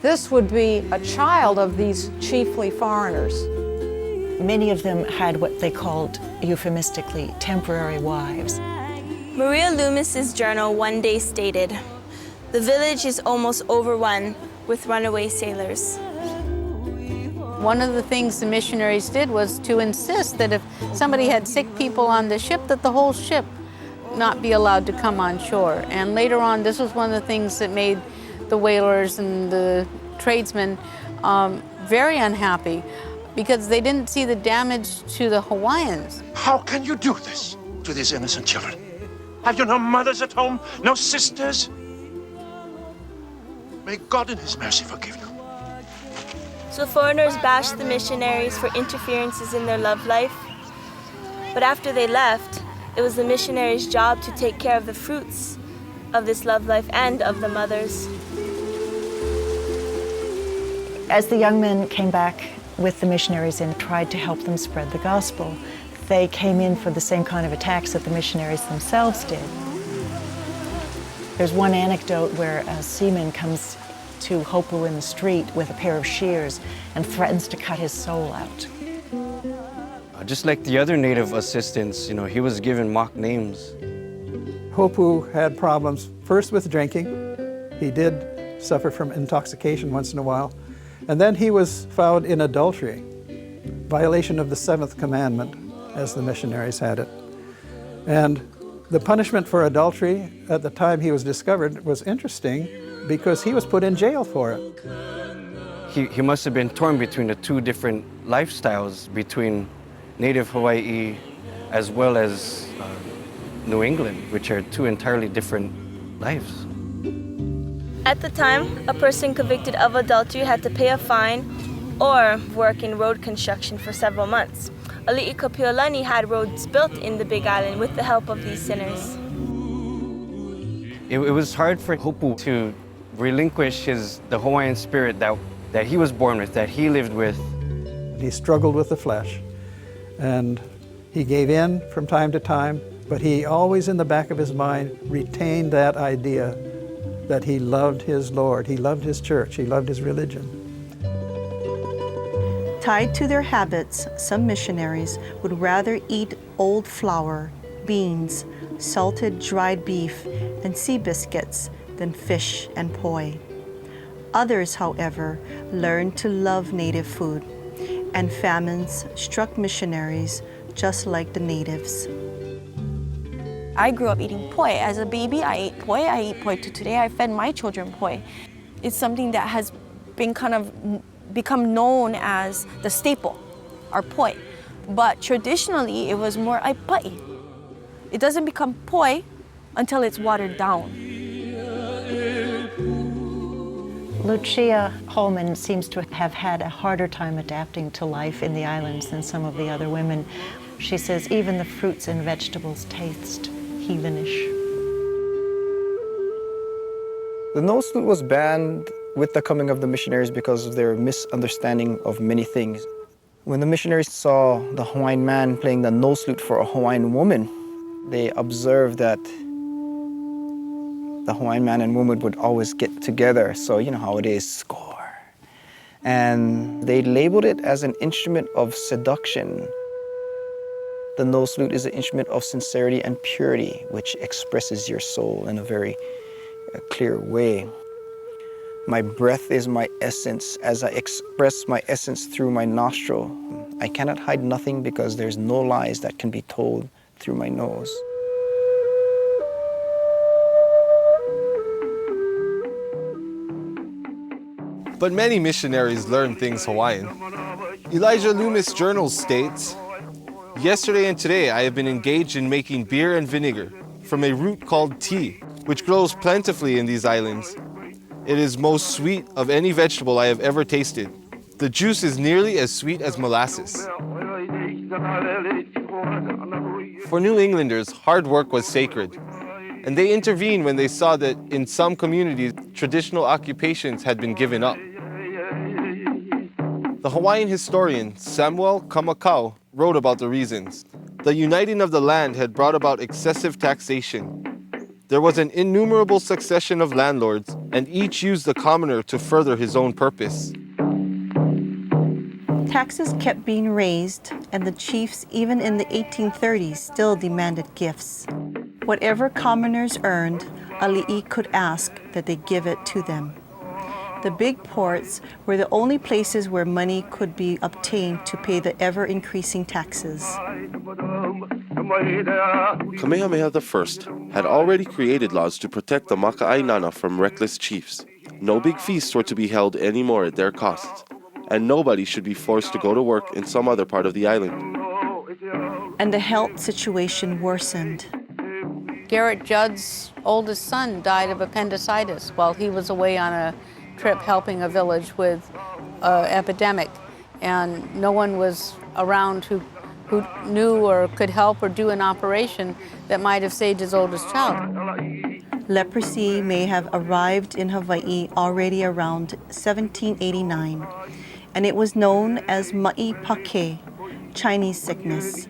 this would be a child of these chiefly foreigners. Many of them had what they called, euphemistically, temporary wives. Maria Loomis's journal one day stated, "The village is almost overrun with runaway sailors." One of the things the missionaries did was to insist that if somebody had sick people on the ship, that the whole ship not be allowed to come on shore. And later on, this was one of the things that made the whalers and the tradesmen very unhappy, because they didn't see the damage to the Hawaiians. How can you do this? to these innocent children? Have you no mothers at home? No sisters? May God in his mercy forgive you. So foreigners bashed the missionaries for interferences in their love life. But after they left, it was the missionaries' job to take care of the fruits of this love life and of the mothers. As the young men came back with the missionaries and tried to help them spread the gospel, they came in for the same kind of attacks that the missionaries themselves did. There's one anecdote where a seaman comes to Hopu in the street with a pair of shears and threatens to cut his soul out. Just like the other native assistants, he was given mock names. Hopu had problems first with drinking. He did suffer from intoxication once in a while. And then he was found in adultery, violation of the 7th commandment, as the missionaries had it. And the punishment for adultery at the time he was discovered was interesting because he was put in jail for it. He must have been torn between the two different lifestyles, between native Hawaii as well as New England, which are two entirely different lives. At the time, a person convicted of adultery had to pay a fine or work in road construction for several months. Ali'i Kapiolani had roads built in the Big Island with the help of these sinners. It was hard for Hopu to relinquish the Hawaiian spirit that he was born with, that he lived with. He struggled with the flesh, and he gave in from time to time, but he always in the back of his mind retained that idea that he loved his Lord, he loved his church, he loved his religion. Tied to their habits, some missionaries would rather eat old flour, beans, salted dried beef, and sea biscuits than fish and poi. Others, however, learned to love native food, and famines struck missionaries just like the natives. I grew up eating poi. As a baby, I ate poi. I eat poi to today. I fed my children poi. It's something that has been become known as the staple, our poi. But traditionally, it was more aipai. It doesn't become poi until it's watered down. Lucia Holman seems to have had a harder time adapting to life in the islands than some of the other women. She says even the fruits and vegetables taste heathenish. The nose flute was banned with the coming of the missionaries because of their misunderstanding of many things. When the missionaries saw the Hawaiian man playing the nose flute for a Hawaiian woman, they observed that the Hawaiian man and woman would always get together, so you know how it is, score. And they labeled it as an instrument of seduction. The nose flute is an instrument of sincerity and purity, which expresses your soul in a very clear way. My breath is my essence. As I express my essence through my nostril, I cannot hide nothing because there's no lies that can be told through my nose. But many missionaries learned things Hawaiian. Elijah Loomis' journal states, "Yesterday and today I have been engaged in making beer and vinegar from a root called tea, which grows plentifully in these islands. It is most sweet of any vegetable I have ever tasted. The juice is nearly as sweet as molasses." For New Englanders, hard work was sacred, and they intervened when they saw that in some communities, traditional occupations had been given up. The Hawaiian historian Samuel Kamakau wrote about the reasons. The uniting of the land had brought about excessive taxation. There was an innumerable succession of landlords, and each used the commoner to further his own purpose. Taxes kept being raised, and the chiefs, even in the 1830s, still demanded gifts. Whatever commoners earned, ali'i could ask that they give it to them. The big ports were the only places where money could be obtained to pay the ever-increasing taxes. Kamehameha I had already created laws to protect the maka'ainana from reckless chiefs. No big feasts were to be held anymore at their costs, and nobody should be forced to go to work in some other part of the island. and the health situation worsened. Garrett Judd's oldest son died of appendicitis while he was away on a trip helping a village with an epidemic, and no one was around who knew or could help or do an operation that might have saved his oldest child. Leprosy may have arrived in Hawaii already around 1789, and it was known as ma'i pake, Chinese sickness.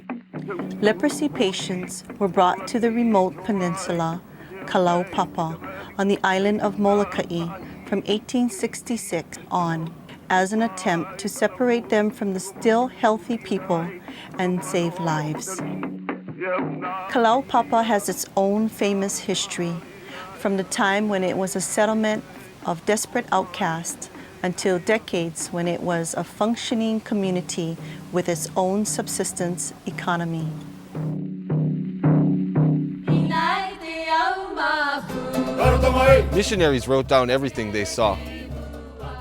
Leprosy patients were brought to the remote peninsula, Kalaupapa, on the island of Molokai from 1866 on, as an attempt to separate them from the still healthy people and save lives. Kalaupapa has its own famous history, from the time when it was a settlement of desperate outcasts until decades when it was a functioning community with its own subsistence economy. Missionaries wrote down everything they saw.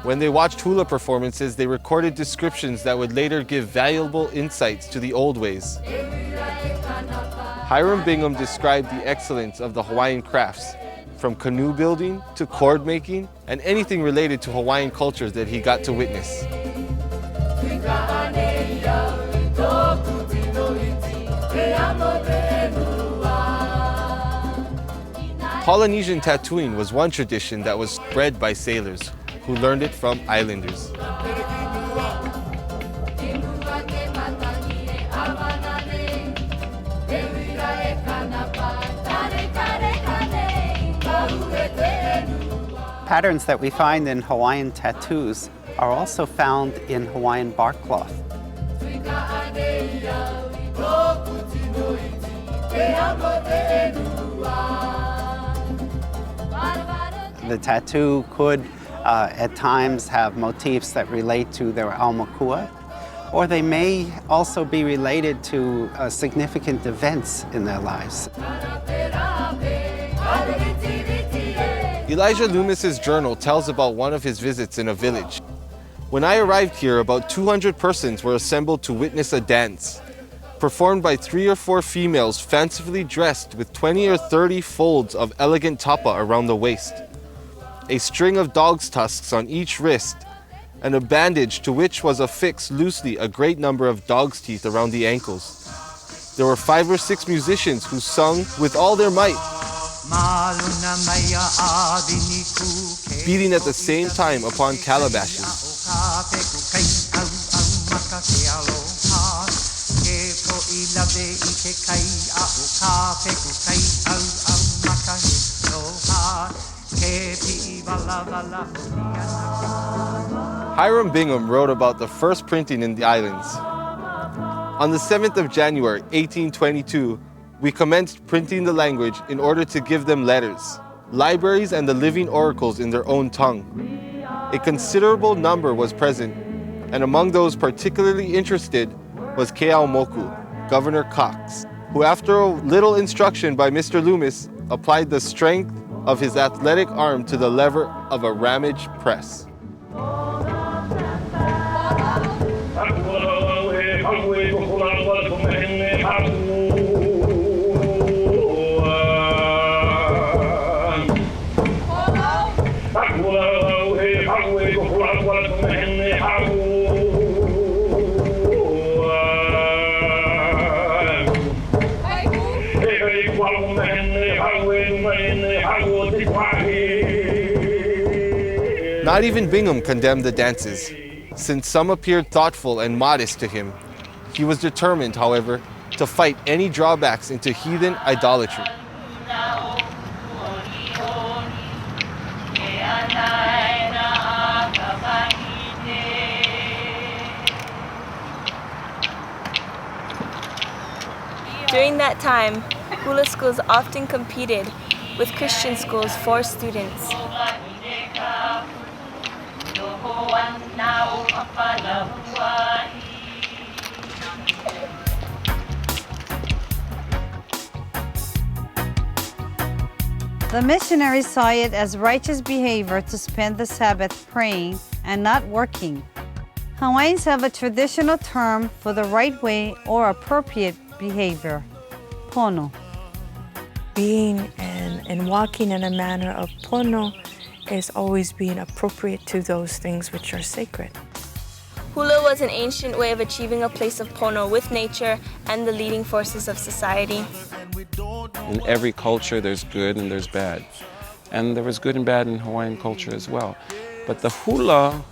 When they watched hula performances, they recorded descriptions that would later give valuable insights to the old ways. Hiram Bingham described the excellence of the Hawaiian crafts, from canoe building to cord making and anything related to Hawaiian cultures that he got to witness. Polynesian tattooing was one tradition that was spread by sailors who learned it from islanders. Patterns that we find in Hawaiian tattoos are also found in Hawaiian bark cloth. The tattoo could at times have motifs that relate to their aumakua, or they may also be related to significant events in their lives. Elijah Loomis's journal tells about one of his visits in a village. When I arrived here, about 200 persons were assembled to witness a dance, performed by 3 or 4 females fancifully dressed with 20 or 30 folds of elegant tapa around the waist, a string of dog's tusks on each wrist, and a bandage to which was affixed loosely a great number of dog's teeth around the ankles. There were 5 or 6 musicians who sung with all their might, beating at the same time upon calabashes. Hiram Bingham wrote about the first printing in the islands. On the 7th of January, 1822, we commenced printing the language in order to give them letters, libraries, and the living oracles in their own tongue. A considerable number was present, and among those particularly interested was Keaomoku, Governor Cox, who after a little instruction by Mr. Loomis, applied the strength of his athletic arm to the lever of a ramage press. Not even Bingham condemned the dances. Since some appeared thoughtful and modest to him, he was determined, however, to fight any drawbacks into heathen idolatry. During that time, hula schools often competed with Christian schools for students. The missionaries saw it as righteous behavior to spend the Sabbath praying and not working. Hawaiians have a traditional term for the right way or appropriate behavior, pono. Being and walking in a manner of pono is always being appropriate to those things which are sacred. Hula was an ancient way of achieving a place of pono with nature and the leading forces of society. In every culture, there's good and there's bad. And there was good and bad in Hawaiian culture as well. But the hula,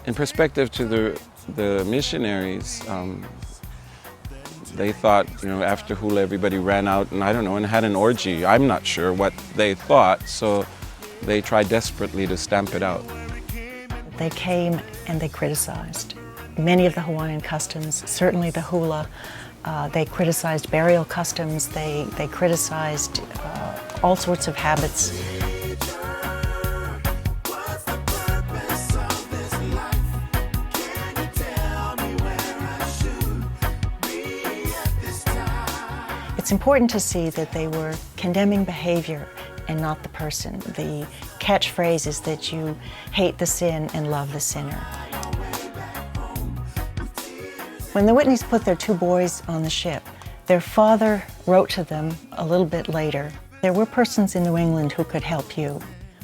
in perspective to the missionaries, they thought, after hula, everybody ran out and and had an orgy. I'm not sure what they thought, so they tried desperately to stamp it out. They came and they criticized many of the Hawaiian customs, certainly the hula. They criticized burial customs. They criticized all sorts of habits. It's important to see that they were condemning behavior and not the person. The catchphrase is that you hate the sin and love the sinner. When the Whitneys put their 2 boys on the ship, their father wrote to them a little bit later, "There were persons in New England who could help you.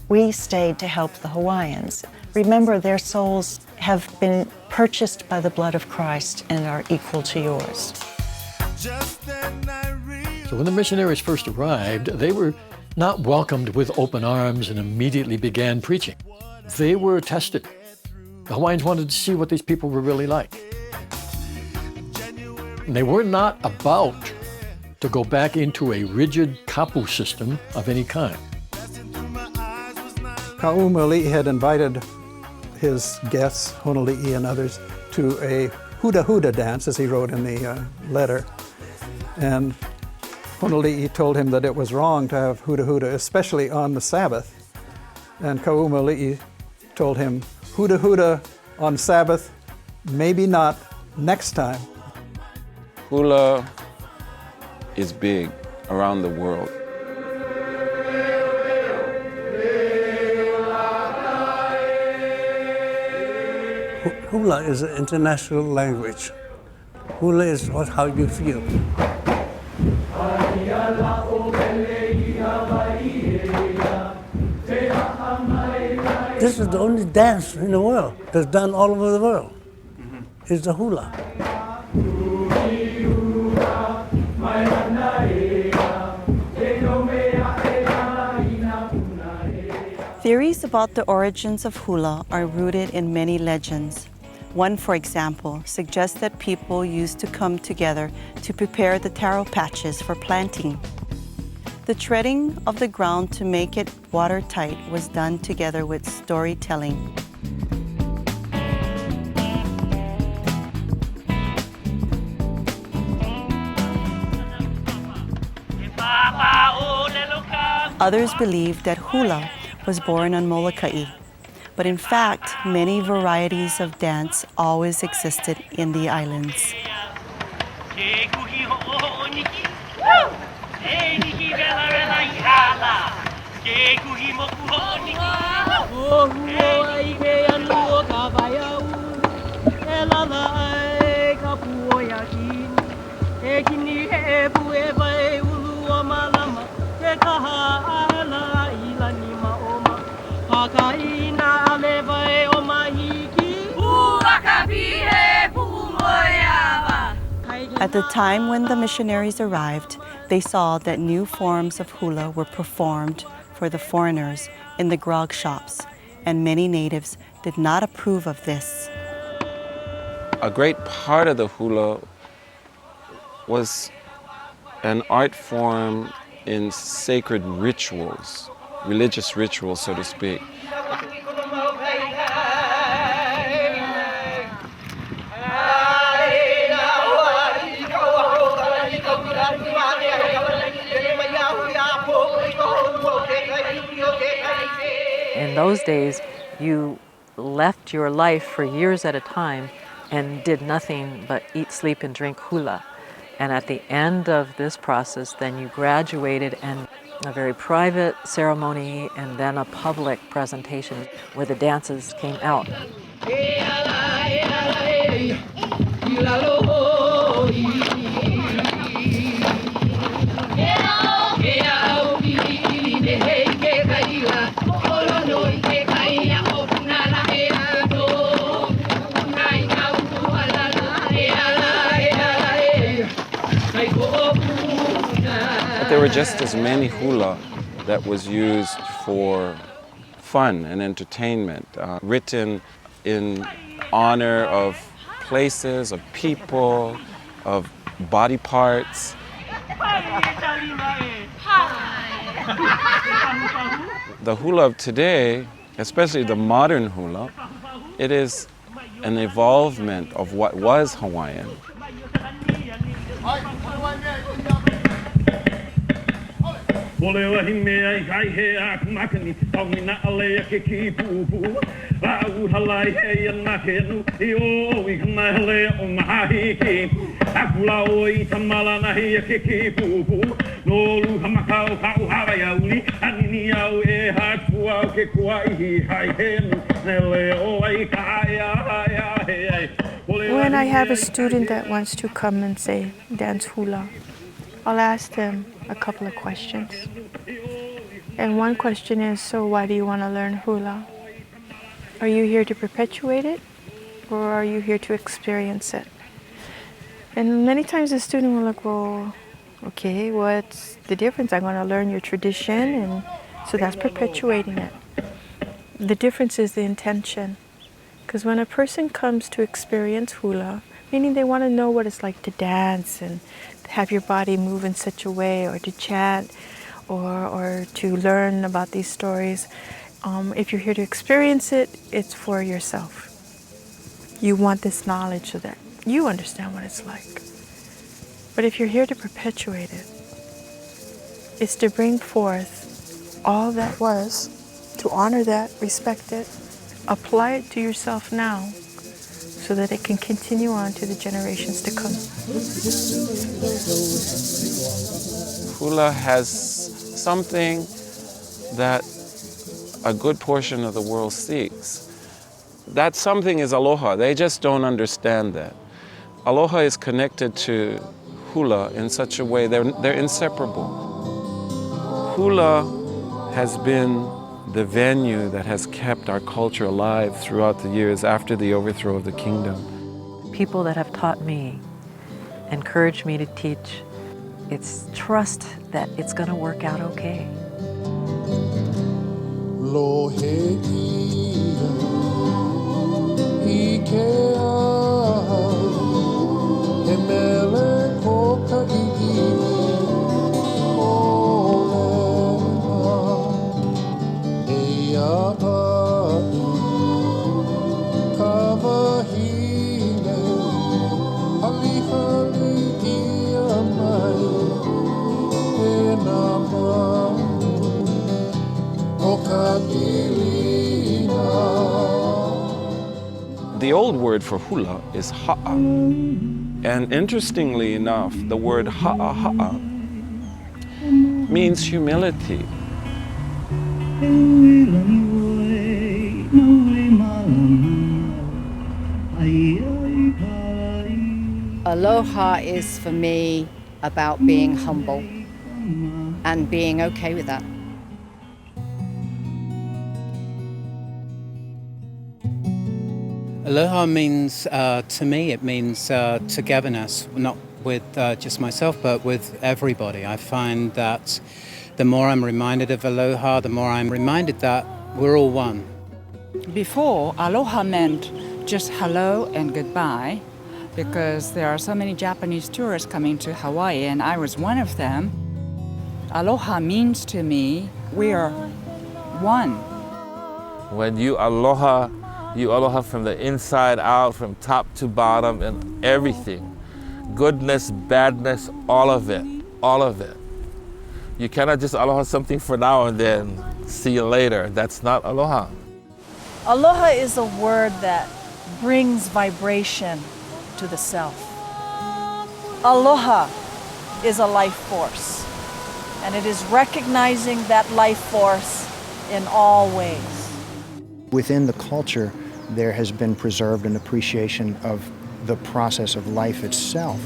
We stayed to help the Hawaiians. Remember, their souls have been purchased by the blood of Christ and are equal to yours." So when the missionaries first arrived, they were not welcomed with open arms and immediately began preaching. They were tested. The Hawaiians wanted to see what these people were really like. And they were not about to go back into a rigid kapu system of any kind. Ka'umali'i had invited his guests, Honoli'i and others, to a huda dance, as he wrote in the letter. And Honoli'i told him that it was wrong to have huda, especially on the Sabbath. And Ka'umali'i told him, huda on Sabbath, maybe not next time. Hula is big around the world. Hula is an international language. Hula is how you feel. This is the only dance in the world that's done all over the world. It's the hula. Theories about the origins of hula are rooted in many legends. One, for example, suggests that people used to come together to prepare the taro patches for planting. The treading of the ground to make it watertight was done together with storytelling. Others believe that hula was born on Molokai, but in fact, many varieties of dance always existed in the islands. At the time when the missionaries arrived, they saw that new forms of hula were performed for the foreigners in the grog shops, and many natives did not approve of this. A great part of the hula was an art form in sacred rituals, religious rituals, so to speak. In those days, you left your life for years at a time and did nothing but eat, sleep, and drink hula. And at the end of this process, then you graduated, and a very private ceremony and then a public presentation where the dances came out. But there were just as many hula that was used for fun and entertainment, written in honor of places, of people, of body parts. The hula of today, especially the modern hula, it is an evolvement of what was Hawaiian. When I have a student that wants to come and say, dance hula, I'll ask them a couple of questions. And one question is, so why do you want to learn hula? Are you here to perpetuate it, or are you here to experience it? And many times the student will look, well, okay, what's the difference? I'm going to learn your tradition, and so that's perpetuating it. The difference is the intention. Because when a person comes to experience hula, meaning they want to know what it's like to dance and have your body move in such a way, or to chant, or to learn about these stories, if you're here to experience it, it's for yourself. You want this knowledge so that you understand what it's like. But if you're here to perpetuate it, it's to bring forth all that was, to honor that, respect it, apply it to yourself now, so that it can continue on to the generations to come. Hula has something that a good portion of the world seeks. That something is aloha. They just don't understand that. Aloha is connected to hula in such a way, they're inseparable. Hula has been the venue that has kept our culture alive throughout the years after the overthrow of the kingdom. People that have taught me, encouraged me to teach, it's trust that it's going to work out okay. The old word for hula is ha'a. And interestingly enough, the word ha'a means humility. Aloha is for me about being humble and being okay with that. Aloha means, to me, it means togetherness, not with just myself, but with everybody. I find that the more I'm reminded of aloha, the more I'm reminded that we're all one. Before, aloha meant just hello and goodbye, because there are so many Japanese tourists coming to Hawaii, and I was one of them. Aloha means to me, we are one. When you aloha from the inside out, from top to bottom, and everything. Goodness, badness, all of it, all of it. You cannot just aloha something for now and then see you later. That's not aloha. Aloha is a word that brings vibration to the self. Aloha is a life force, and it is recognizing that life force in all ways. Within the culture, there has been preserved an appreciation of the process of life itself.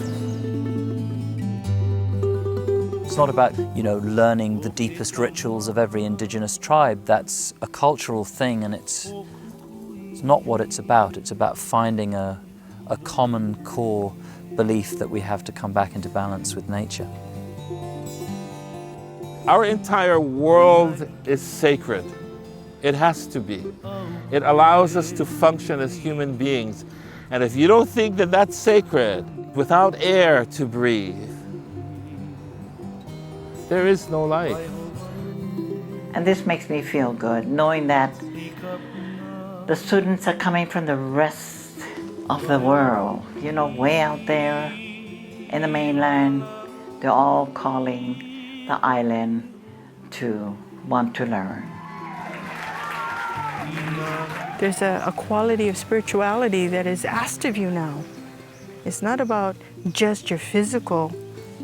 It's not about, learning the deepest rituals of every indigenous tribe. That's a cultural thing, and it's not what it's about. It's about finding a common core belief that we have to come back into balance with nature. Our entire world is sacred. It has to be. It allows us to function as human beings. And if you don't think that that's sacred, without air to breathe, there is no life. And this makes me feel good, knowing that the students are coming from the rest of the world, you know, way out there in the mainland. They're all calling the island to want to learn. There's a quality of spirituality that is asked of you now. It's not about just your physical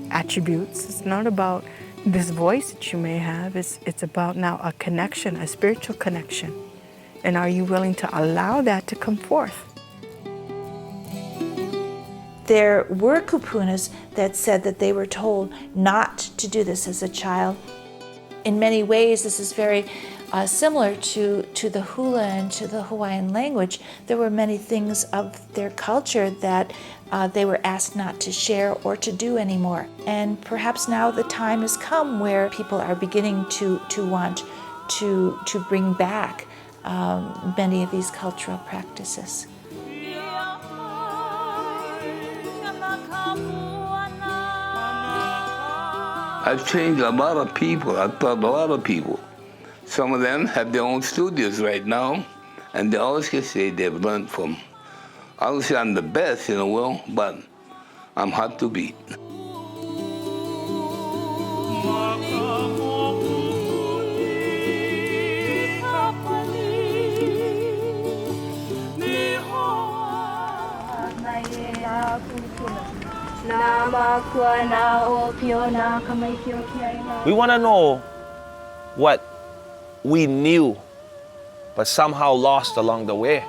attributes. It's not about this voice that you may have. It's about now a connection, a spiritual connection. And are you willing to allow that to come forth? There were kupunas that said that they were told not to do this as a child. In many ways, this is very similar to the hula and to the Hawaiian language. There were many things of their culture that they were asked not to share or to do anymore. And perhaps now the time has come where people are beginning to want to bring back many of these cultural practices. I've trained a lot of people. I've taught a lot of people. Some of them have their own studios right now, and they always can say they've learned from. I don't say I'm the best in the world, but I'm hard to beat. We want to know what we knew, but somehow lost along the way.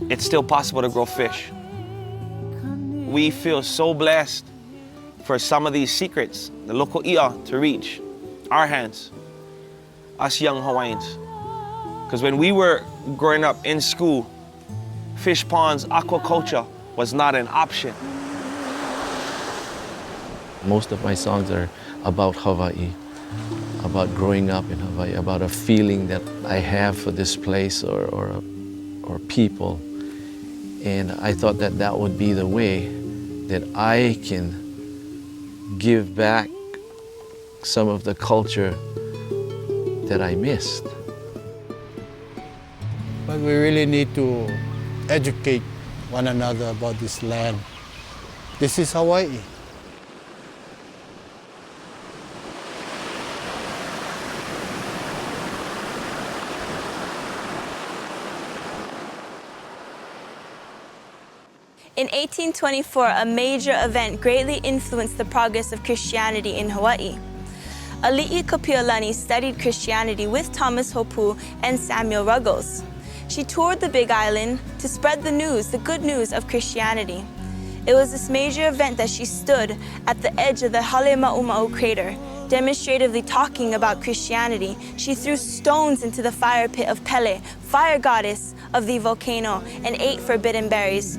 It's still possible to grow fish. We feel so blessed for some of these secrets, the local ia, to reach our hands, us young Hawaiians. Because when we were growing up in school, fish ponds, aquaculture was not an option. Most of my songs are about Hawaii, about growing up in Hawaii, about a feeling that I have for this place or people. And I thought that that would be the way that I can give back some of the culture that I missed. But we really need to educate one another about this land. This is Hawaii. In 1824, a major event greatly influenced the progress of Christianity in Hawaii. Ali'i Kapiolani studied Christianity with Thomas Hopu and Samuel Ruggles. She toured the Big Island to spread the news, the good news of Christianity. It was this major event that she stood at the edge of the Hale-Ma'uma'u crater, demonstratively talking about Christianity. She threw stones into the fire pit of Pele, fire goddess of the volcano, and ate forbidden berries.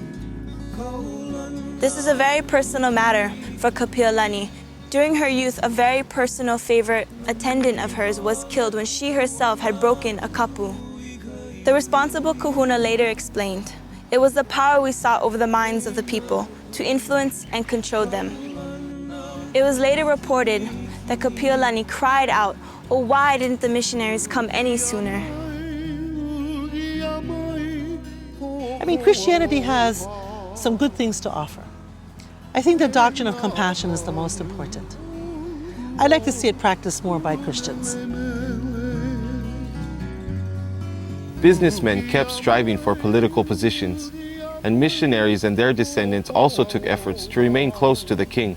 This is a very personal matter for Kapiolani. During her youth, a very personal favorite attendant of hers was killed when she herself had broken a kapu. The responsible kahuna later explained, it was the power we saw over the minds of the people to influence and control them. It was later reported that Kapiolani cried out, "Oh, why didn't the missionaries come any sooner?" I mean, Christianity has some good things to offer. I think the doctrine of compassion is the most important. I'd like to see it practiced more by Christians. Businessmen kept striving for political positions, and missionaries and their descendants also took efforts to remain close to the king.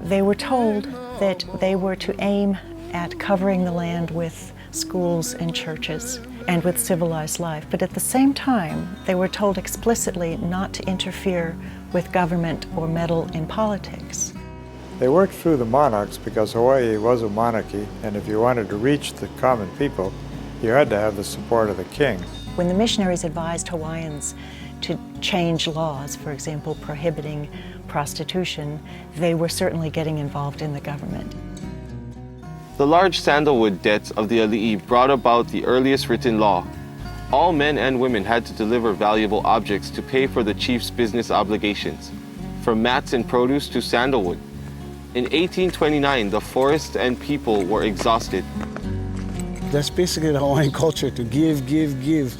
They were told that they were to aim at covering the land with schools and churches and with civilized life, but at the same time, they were told explicitly not to interfere with government or meddle in politics. They worked through the monarchs because Hawaii was a monarchy, and if you wanted to reach the common people, you had to have the support of the king. When the missionaries advised Hawaiians to change laws, for example, prohibiting prostitution, they were certainly getting involved in the government. The large sandalwood debts of the ali'i brought about the earliest written law. All men and women had to deliver valuable objects to pay for the chief's business obligations, from mats and produce to sandalwood. In 1829, the forests and people were exhausted. That's basically the Hawaiian culture, to give, give, give.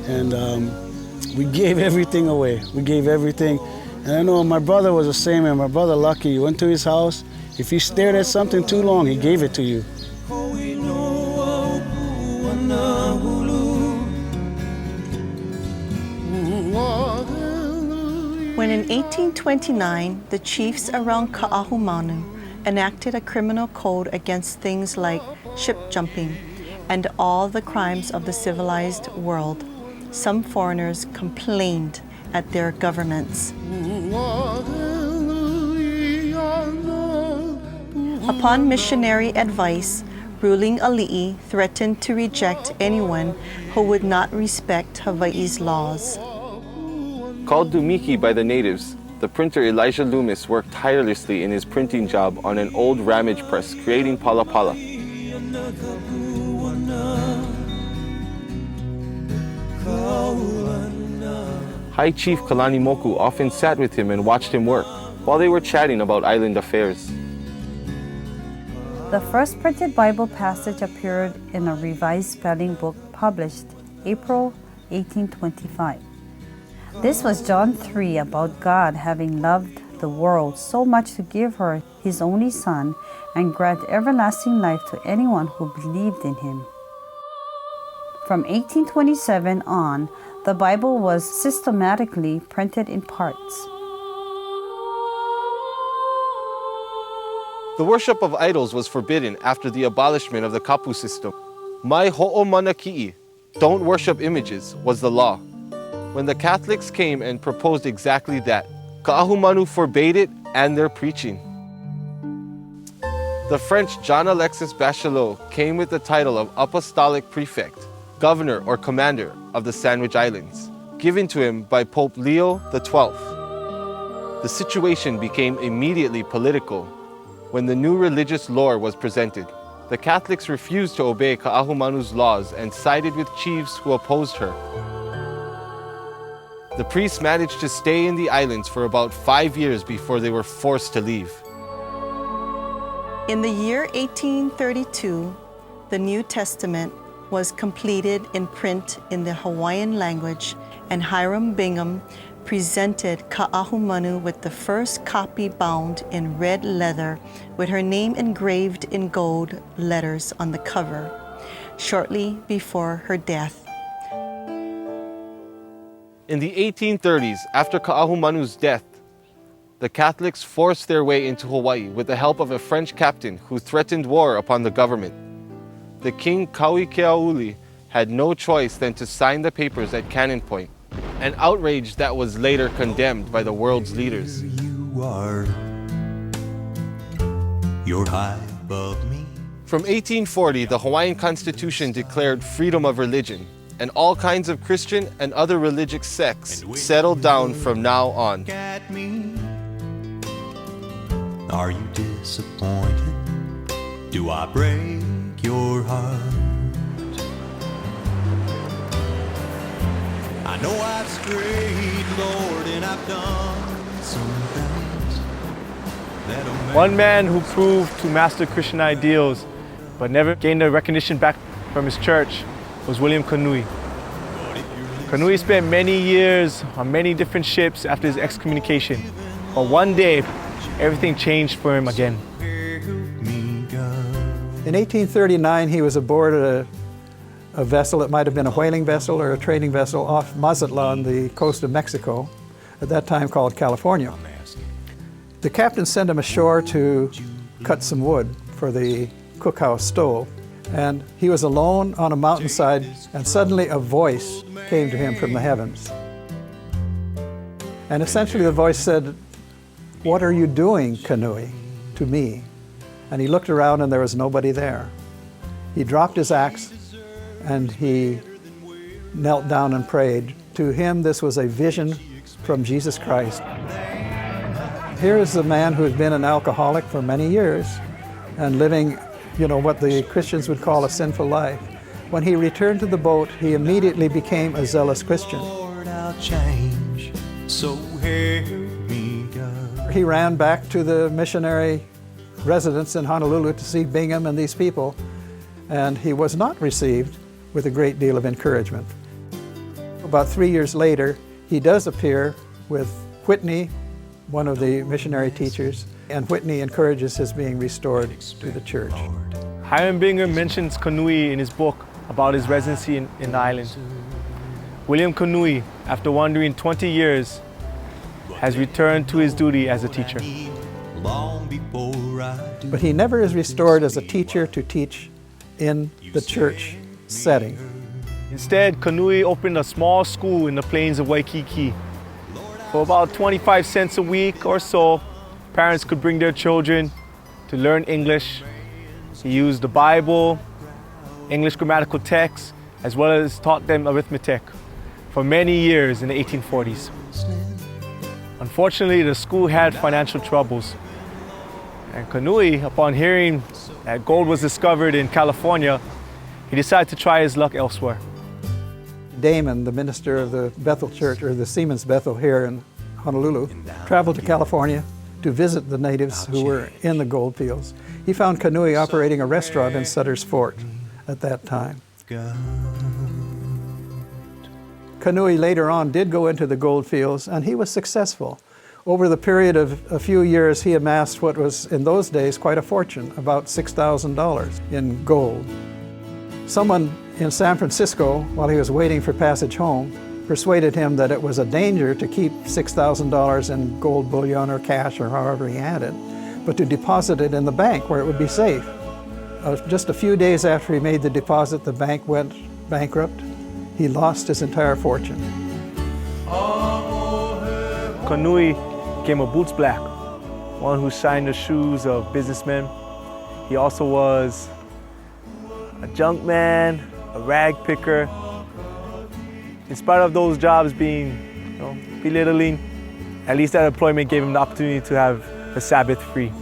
And we gave everything away. We gave everything. And I know my brother was the same, and my brother Lucky, you went to his house, if he stared at something too long, he gave it to you. When in 1829, the chiefs around Ka'ahumanu enacted a criminal code against things like ship jumping and all the crimes of the civilized world, some foreigners complained at their governments. Upon missionary advice, ruling ali'i threatened to reject anyone who would not respect Hawaii's laws. Called Dumiki by the natives, the printer Elijah Loomis worked tirelessly in his printing job on an old ramage press, creating palapala. High Chief Kalanimoku often sat with him and watched him work, while they were chatting about island affairs. The first printed Bible passage appeared in a revised spelling book published April 1825. This was John 3 about God having loved the world so much to give her his only Son and grant everlasting life to anyone who believed in him. From 1827 on, the Bible was systematically printed in parts. The worship of idols was forbidden after the abolishment of the kapu system. Mai ho'o manaki'i, don't worship images, was the law. When the Catholics came and proposed exactly that, Ka'ahumanu forbade it and their preaching. The French John Alexis Bachelot came with the title of Apostolic Prefect, Governor or Commander of the Sandwich Islands, given to him by Pope Leo XII. The situation became immediately political when the new religious law was presented. The Catholics refused to obey Ka'ahumanu's laws and sided with chiefs who opposed her. The priests managed to stay in the islands for about 5 years before they were forced to leave. In the year 1832, the New Testament was completed in print in the Hawaiian language, and Hiram Bingham presented Ka'ahumanu with the first copy bound in red leather with her name engraved in gold letters on the cover, shortly before her death. In the 1830s, after Ka'ahumanu's death, the Catholics forced their way into Hawaii with the help of a French captain who threatened war upon the government. The King Kauikeauli had no choice than to sign the papers at Cannon Point, an outrage that was later condemned by the world's leaders. You're high above me. From 1840, the Hawaiian Constitution declared freedom of religion, and all kinds of Christian and other religious sects settled down from now on. Are you disappointed? Do I break your heart? I know I've strayed, Lord, and I've done some things that don't make One man who proved to master Christian ideals but never gained the recognition back from his church was William Kanui. Kanui spent many years on many different ships after his excommunication, but one day everything changed for him again. In 1839, he was aboard a vessel. It might have been a whaling vessel or a trading vessel off Mazatlan on the coast of Mexico, at that time called California. The captain sent him ashore to cut some wood for the cookhouse stove. And he was alone on a mountainside, and suddenly a voice came to him from the heavens. And essentially the voice said, "What are you doing, Kanui?" to me. And he looked around and there was nobody there. He dropped his axe and he knelt down and prayed, To him, this was a vision from Jesus Christ. Here is a man who had been an alcoholic for many years and living, what the Christians would call a sinful life. When he returned to the boat, he immediately became a zealous Christian. He ran back to the missionary residence in Honolulu to see Bingham and these people, and he was not received with a great deal of encouragement. About 3 years later, he does appear with Whitney, one of the missionary teachers, and Whitney encourages his being restored to the church. Hiram Bingham mentions Kanui in his book about his residency in the island. William Kanui, after wandering 20 years, has returned to his duty as a teacher. But he never is restored as a teacher to teach in the church setting. Instead, Kanui opened a small school in the plains of Waikiki. For about 25 cents a week or so, parents could bring their children to learn English. He used the Bible, English grammatical texts, as well as taught them arithmetic for many years in the 1840s. Unfortunately, the school had financial troubles. And Kanui, upon hearing that gold was discovered in California, he decided to try his luck elsewhere. Damon, the minister of the Bethel Church, or the Seaman's Bethel here in Honolulu, traveled to California to visit the natives who were in the gold fields. He found Kanui operating a restaurant in Sutter's Fort at that time. Kanui later on did go into the gold fields, and he was successful. Over the period of a few years, he amassed what was in those days quite a fortune, about $6,000 in gold. Someone in San Francisco, while he was waiting for passage home, persuaded him that it was a danger to keep $6,000 in gold bullion or cash or however he had it, but to deposit it in the bank where it would be safe. Just a few days after he made the deposit, the bank went bankrupt. He lost his entire fortune. Kanui became a boots black, one who shined the shoes of businessmen. He also was a junk man, a rag picker. In spite of those jobs being belittling, at least that employment gave him the opportunity to have the Sabbath free.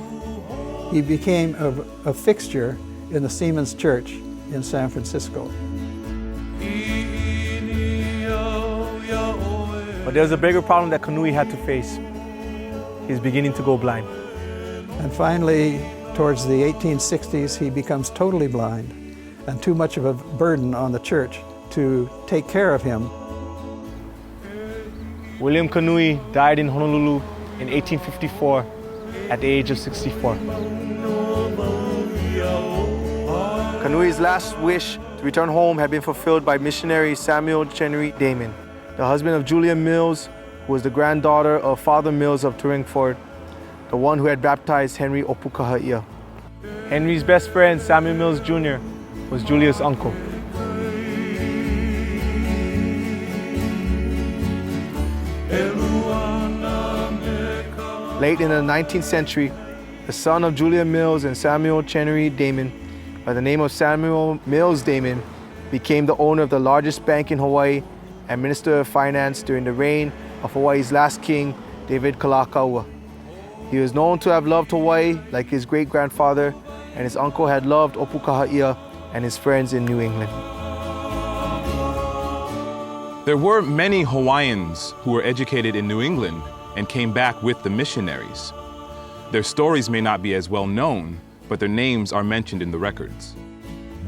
He became a fixture in the Seaman's Church in San Francisco. But there's a bigger problem that Kanui had to face. He's beginning to go blind. And finally, towards the 1860s, he becomes totally blind and too much of a burden on the church to take care of him. William Kanui died in Honolulu in 1854 at the age of 64. Kanui's last wish to return home had been fulfilled by missionary Samuel Chenery Damon, the husband of Julia Mills, who was the granddaughter of Father Mills of Turingford, the one who had baptized Henry Opukaha'ia. Henry's best friend, Samuel Mills Jr., was Julia's uncle. Late in the 19th century, the son of Julia Mills and Samuel Chenery Damon, by the name of Samuel Mills Damon, became the owner of the largest bank in Hawaii and Minister of Finance during the reign of Hawaii's last king, David Kalakaua. He was known to have loved Hawaii like his great-grandfather, and his uncle had loved Opukaha'ia and his friends in New England. There were many Hawaiians who were educated in New England and came back with the missionaries. Their stories may not be as well known, but their names are mentioned in the records.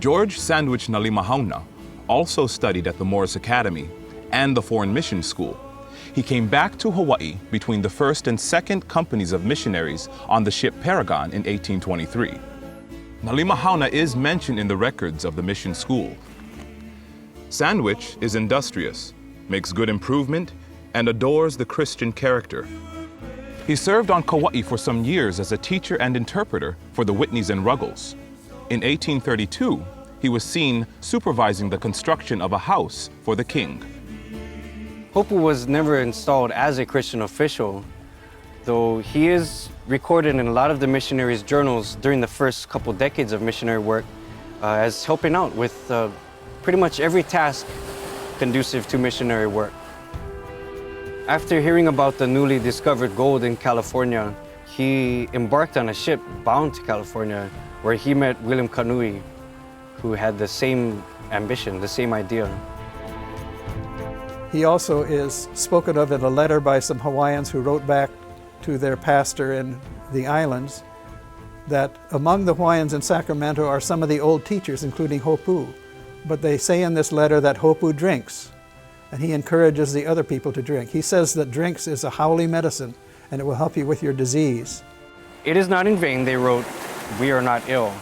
George Sandwich Nalimahauna also studied at the Morris Academy and the Foreign Mission School. He came back to Hawaii between the first and second companies of missionaries on the ship Paragon in 1823. Nalimahauna is mentioned in the records of the mission school. Sandwich is industrious, makes good improvement, and adores the Christian character. He served on Kauai for some years as a teacher and interpreter for the Whitneys and Ruggles. In 1832, he was seen supervising the construction of a house for the king. Hopu was never installed as a Christian official, though he is recorded in a lot of the missionaries' journals during the first couple decades of missionary work as helping out with pretty much every task conducive to missionary work. After hearing about the newly discovered gold in California, he embarked on a ship bound to California where he met William Kanui, who had the same ambition, the same idea. He also is spoken of in a letter by some Hawaiians who wrote back to their pastor in the islands that among the Hawaiians in Sacramento are some of the old teachers, including Hopu. But they say in this letter that Hopu drinks, and he encourages the other people to drink. He says that drinks is a haole medicine, and it will help you with your disease. It is not in vain, they wrote, we are not ill.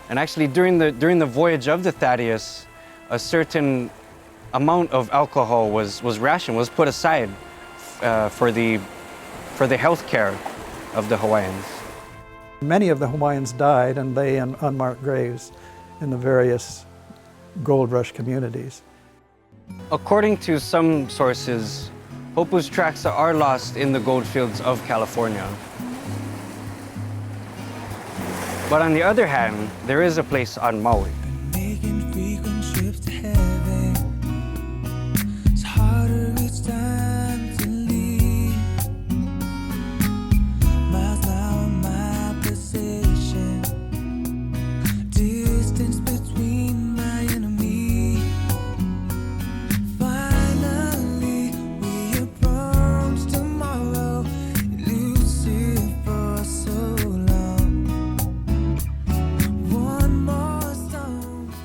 And actually during the voyage of the Thaddeus, a certain amount of alcohol was rationed, was put aside for the health care of the Hawaiians. Many of the Hawaiians died and lay in unmarked graves in the various gold rush communities. According to some sources, Hopu's tracks are lost in the gold fields of California. But on the other hand, there is a place on Maui.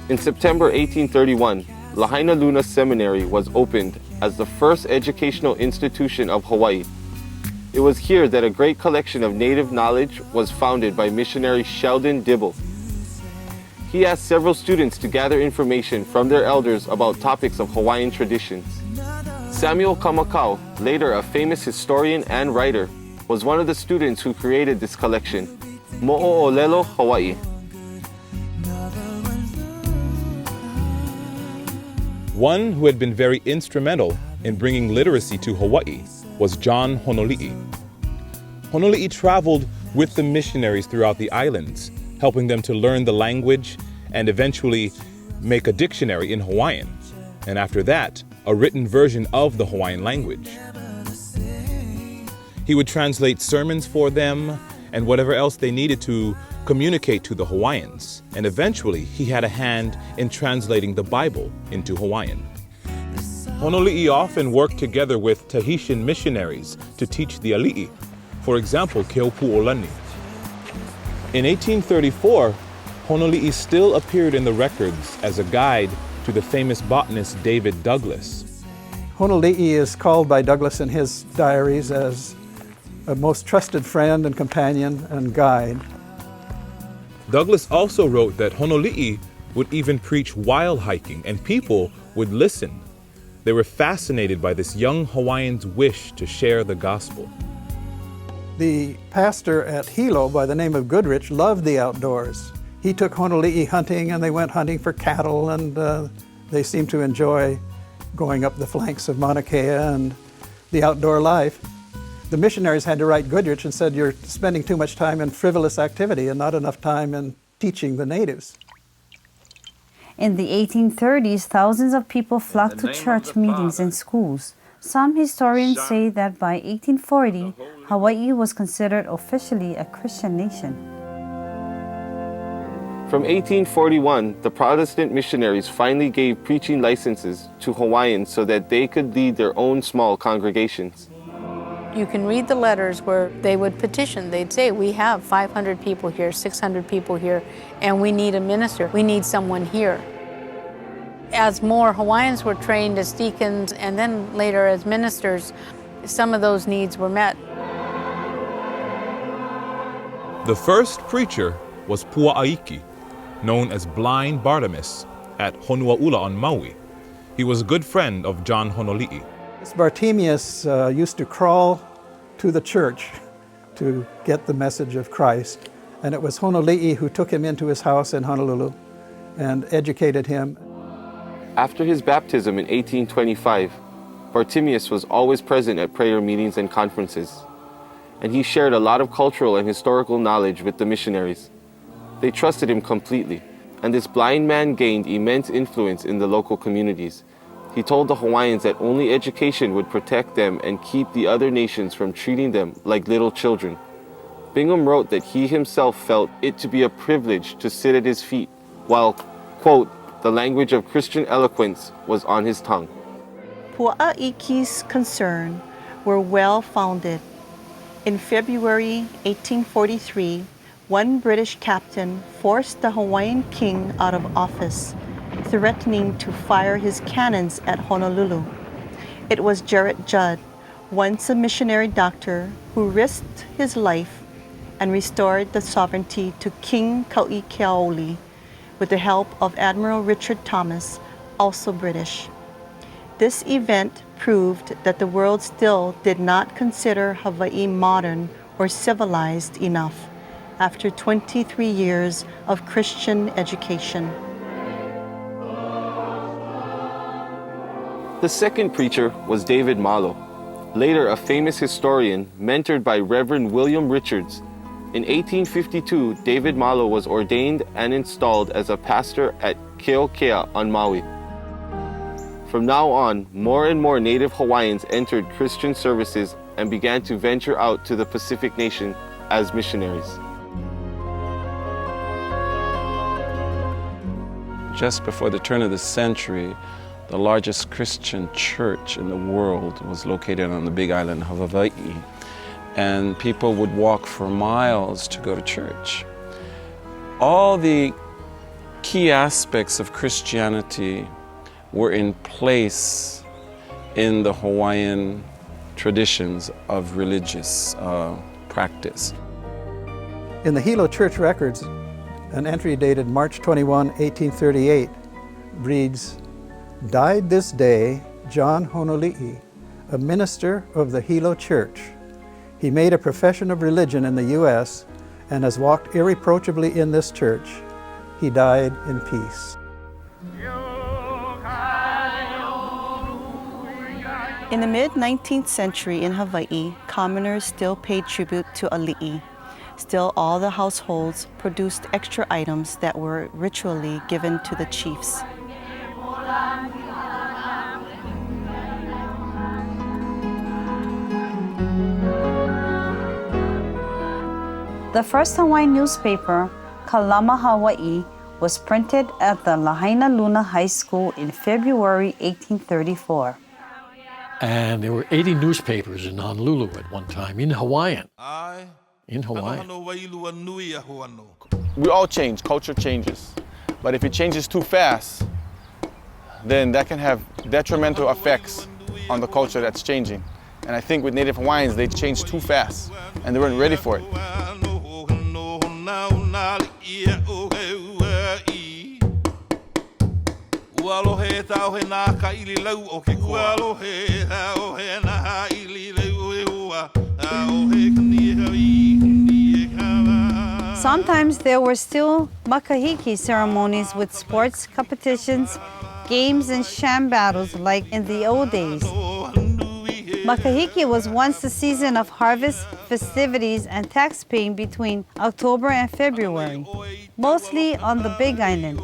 In September 1831, Lahaina Luna Seminary was opened as the first educational institution of Hawaii. It was here that a great collection of native knowledge was founded by missionary Sheldon Dibble. He asked several students to gather information from their elders about topics of Hawaiian traditions. Samuel Kamakau, later a famous historian and writer, was one of the students who created this collection, Mo'olelo, Hawaii. One who had been very instrumental in bringing literacy to Hawaii was John Honoli'i. Honoli'i traveled with the missionaries throughout the islands, helping them to learn the language and eventually make a dictionary in Hawaiian, and after that, a written version of the Hawaiian language. He would translate sermons for them and whatever else they needed to communicate to the Hawaiians, and eventually he had a hand in translating the Bible into Hawaiian. Honoli'i often worked together with Tahitian missionaries to teach the ali'i, for example, Keopu'olani. In 1834, Honoli'i still appeared in the records as a guide to the famous botanist David Douglas. Honoli'i is called by Douglas in his diaries as a most trusted friend and companion and guide. Douglas also wrote that Honoli'i would even preach while hiking, and people would listen. They were fascinated by this young Hawaiian's wish to share the gospel. The pastor at Hilo by the name of Goodrich loved the outdoors. He took Honoli'i hunting, and they went hunting for cattle, and they seemed to enjoy going up the flanks of Mauna Kea and the outdoor life. The missionaries had to write Goodrich and said, you're spending too much time in frivolous activity and not enough time in teaching the natives. In the 1830s, thousands of people flocked to church meetings and schools. Some historians say that by 1840, Hawaii was considered officially a Christian nation. From 1841, the Protestant missionaries finally gave preaching licenses to Hawaiians so that they could lead their own small congregations. You can read the letters where they would petition. They'd say, we have 500 people here, 600 people here, and we need a minister. We need someone here. As more Hawaiians were trained as deacons and then later as ministers, some of those needs were met. The first preacher was Pua'aiki, known as Blind Bartimaeus, at Honuaula on Maui. He was a good friend of John Honoli'i. This Bartimaeus used to crawl to the church to get the message of Christ, and it was Honoli'i who took him into his house in Honolulu and educated him. After his baptism in 1825, Bartimaeus was always present at prayer meetings and conferences, and he shared a lot of cultural and historical knowledge with the missionaries. They trusted him completely, and this blind man gained immense influence in the local communities, He told the Hawaiians that only education would protect them and keep the other nations from treating them like little children. Bingham wrote that he himself felt it to be a privilege to sit at his feet while, quote, the language of Christian eloquence was on his tongue. Pua'iki's concerns were well-founded. In February 1843, one British captain forced the Hawaiian king out of office, threatening to fire his cannons at Honolulu. It was Gerrit Judd, once a missionary doctor, who risked his life and restored the sovereignty to King Kauikeaouli with the help of Admiral Richard Thomas, also British. This event proved that the world still did not consider Hawaii modern or civilized enough after 23 years of Christian education. The second preacher was David Malo, later a famous historian mentored by Reverend William Richards. In 1852, David Malo was ordained and installed as a pastor at Keokea on Maui. From now on, more and more native Hawaiians entered Christian services and began to venture out to the Pacific nation as missionaries. Just before the turn of the century, the largest Christian church in the world was located on the Big Island of Hawaii, and people would walk for miles to go to church. All the key aspects of Christianity were in place in the Hawaiian traditions of religious practice. In the Hilo Church records, an entry dated March 21, 1838 reads, "Died this day John Honoli'i, a minister of the Hilo Church. He made a profession of religion in the U.S. and has walked irreproachably in this church. He died in peace." In the mid-19th century in Hawaii, commoners still paid tribute to Ali'i. Still, all the households produced extra items that were ritually given to the chiefs. The first Hawaiian newspaper, Kalama Hawaii, was printed at the Lahaina Luna High School in February 1834. And there were 80 newspapers in Honolulu at one time, in Hawaiian. In Hawaiian. We all change, culture changes. But if it changes too fast, then that can have detrimental effects on the culture that's changing. And I think with Native Hawaiians, they changed too fast, and they weren't ready for it. Sometimes there were still makahiki ceremonies with sports competitions, games, and sham battles like in the old days. Makahiki was once the season of harvest, festivities, and tax paying between October and February, mostly on the Big Island.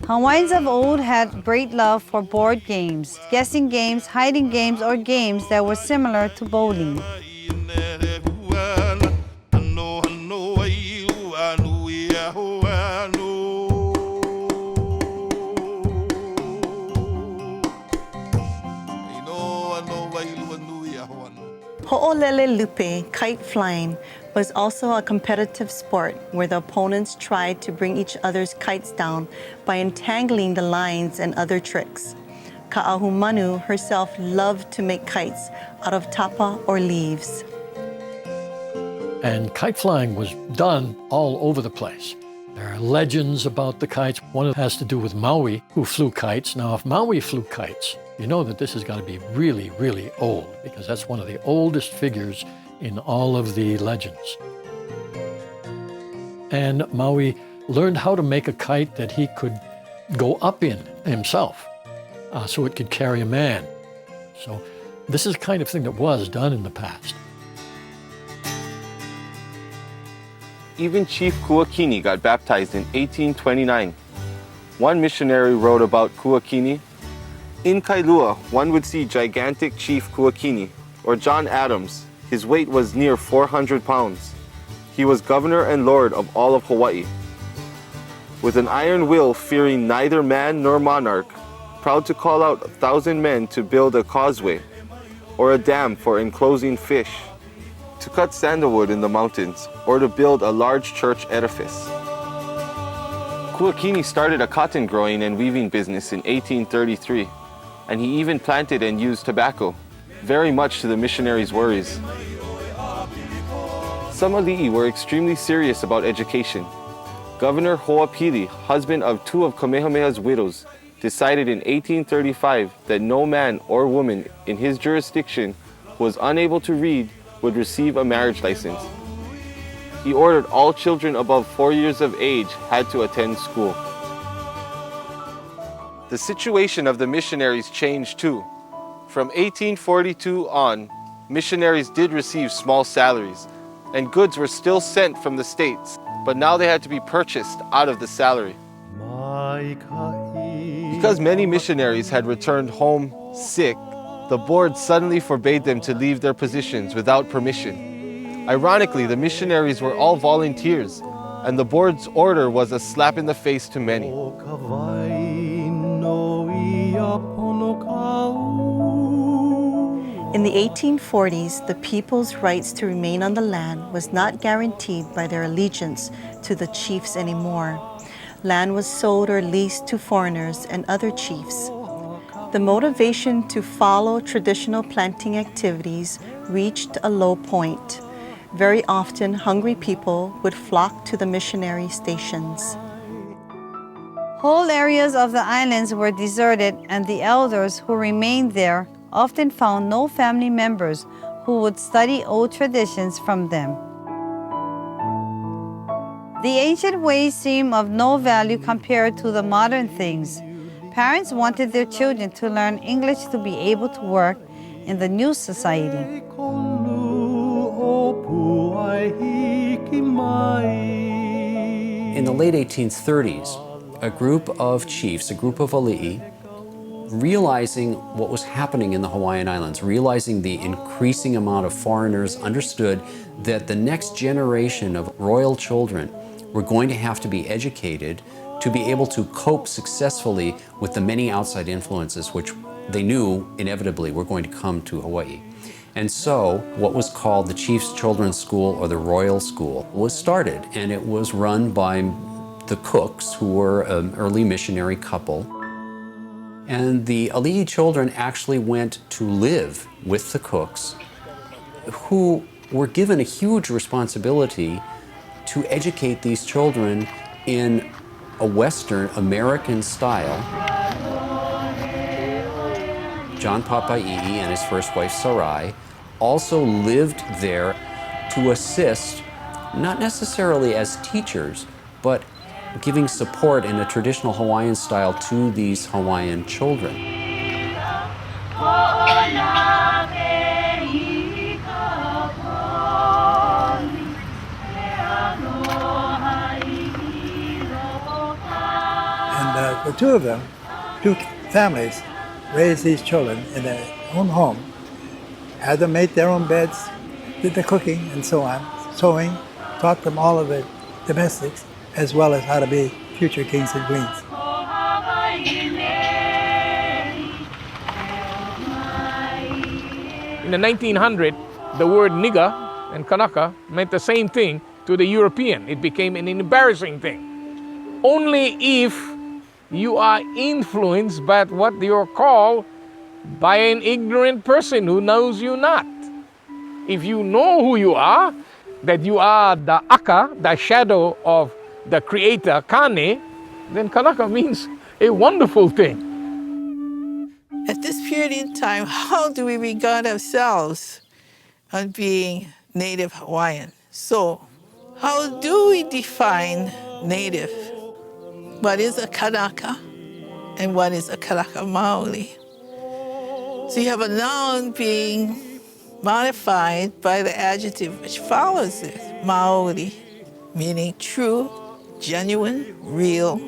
Hawaiians of old had great love for board games, guessing games, hiding games, or games that were similar to bowling. Ho'olele lupe, kite flying, was also a competitive sport where the opponents tried to bring each other's kites down by entangling the lines and other tricks. Ka'ahumanu herself loved to make kites out of tapa or leaves. And kite flying was done all over the place. There are legends about the kites. One has to do with Maui, who flew kites. Now, if Maui flew kites, you know that this has got to be really, really old, because that's one of the oldest figures in all of the legends. And Maui learned how to make a kite that he could go up in himself, so it could carry a man. So this is the kind of thing that was done in the past. Even Chief Kuakini got baptized in 1829. One missionary wrote about Kuakini. In Kailua, one would see gigantic Chief Kuakini, or John Adams. His weight was near 400 pounds. He was governor and lord of all of Hawaii. With an iron will, fearing neither man nor monarch, proud to call out 1,000 men to build a causeway, or a dam for enclosing fish, to cut sandalwood in the mountains, or to build a large church edifice. Kuakini started a cotton growing and weaving business in 1833, and he even planted and used tobacco, very much to the missionaries' worries. Some ali'i were extremely serious about education. Governor Ho'opili, husband of two of Kamehameha's widows, decided in 1835 that no man or woman in his jurisdiction who was unable to read would receive a marriage license. He ordered all children above 4 years of age had to attend school. The situation of the missionaries changed too. From 1842 on, missionaries did receive small salaries, and goods were still sent from the States, but now they had to be purchased out of the salary. Because many missionaries had returned home sick, the board suddenly forbade them to leave their positions without permission. Ironically, the missionaries were all volunteers, and the board's order was a slap in the face to many. In the 1840s, the people's rights to remain on the land was not guaranteed by their allegiance to the chiefs anymore. Land was sold or leased to foreigners and other chiefs. The motivation to follow traditional planting activities reached a low point. Very often, hungry people would flock to the missionary stations. Whole areas of the islands were deserted, and the elders who remained there often found no family members who would study old traditions from them. The ancient ways seem of no value compared to the modern things. Parents wanted their children to learn English to be able to work in the new society. In the late 1830s, a group of chiefs, a group of ali'i, realizing what was happening in the Hawaiian Islands, realizing the increasing amount of foreigners, understood that the next generation of royal children were going to have to be educated to be able to cope successfully with the many outside influences which they knew inevitably were going to come to Hawaii. And so what was called the Chief's Children's School, or the Royal School, was started, and it was run by the Cooks, who were an early missionary couple. And the ali'i children actually went to live with the Cooks, who were given a huge responsibility to educate these children in a Western American style. John Papai'i and his first wife Sarai also lived there to assist, not necessarily as teachers, but giving support in a traditional Hawaiian style to these Hawaiian children. And the two of them, two families, raised these children in their own home, had them make their own beds, did the cooking and so on, sewing, taught them all of the domestics, as well as how to be future kings and queens. In the 1900s, the word nigga and Kanaka meant the same thing to the European. It became an embarrassing thing. Only if you are influenced by what you're called by an ignorant person who knows you not. If you know who you are, that you are the aka, the shadow of the creator, Kane, then Kanaka means a wonderful thing. At this period in time, how do we regard ourselves on being Native Hawaiian? So, how do we define Native? What is a Kanaka and what is a Kanaka Maoli? So you have a noun being modified by the adjective which follows it, Maoli, meaning true, genuine, real.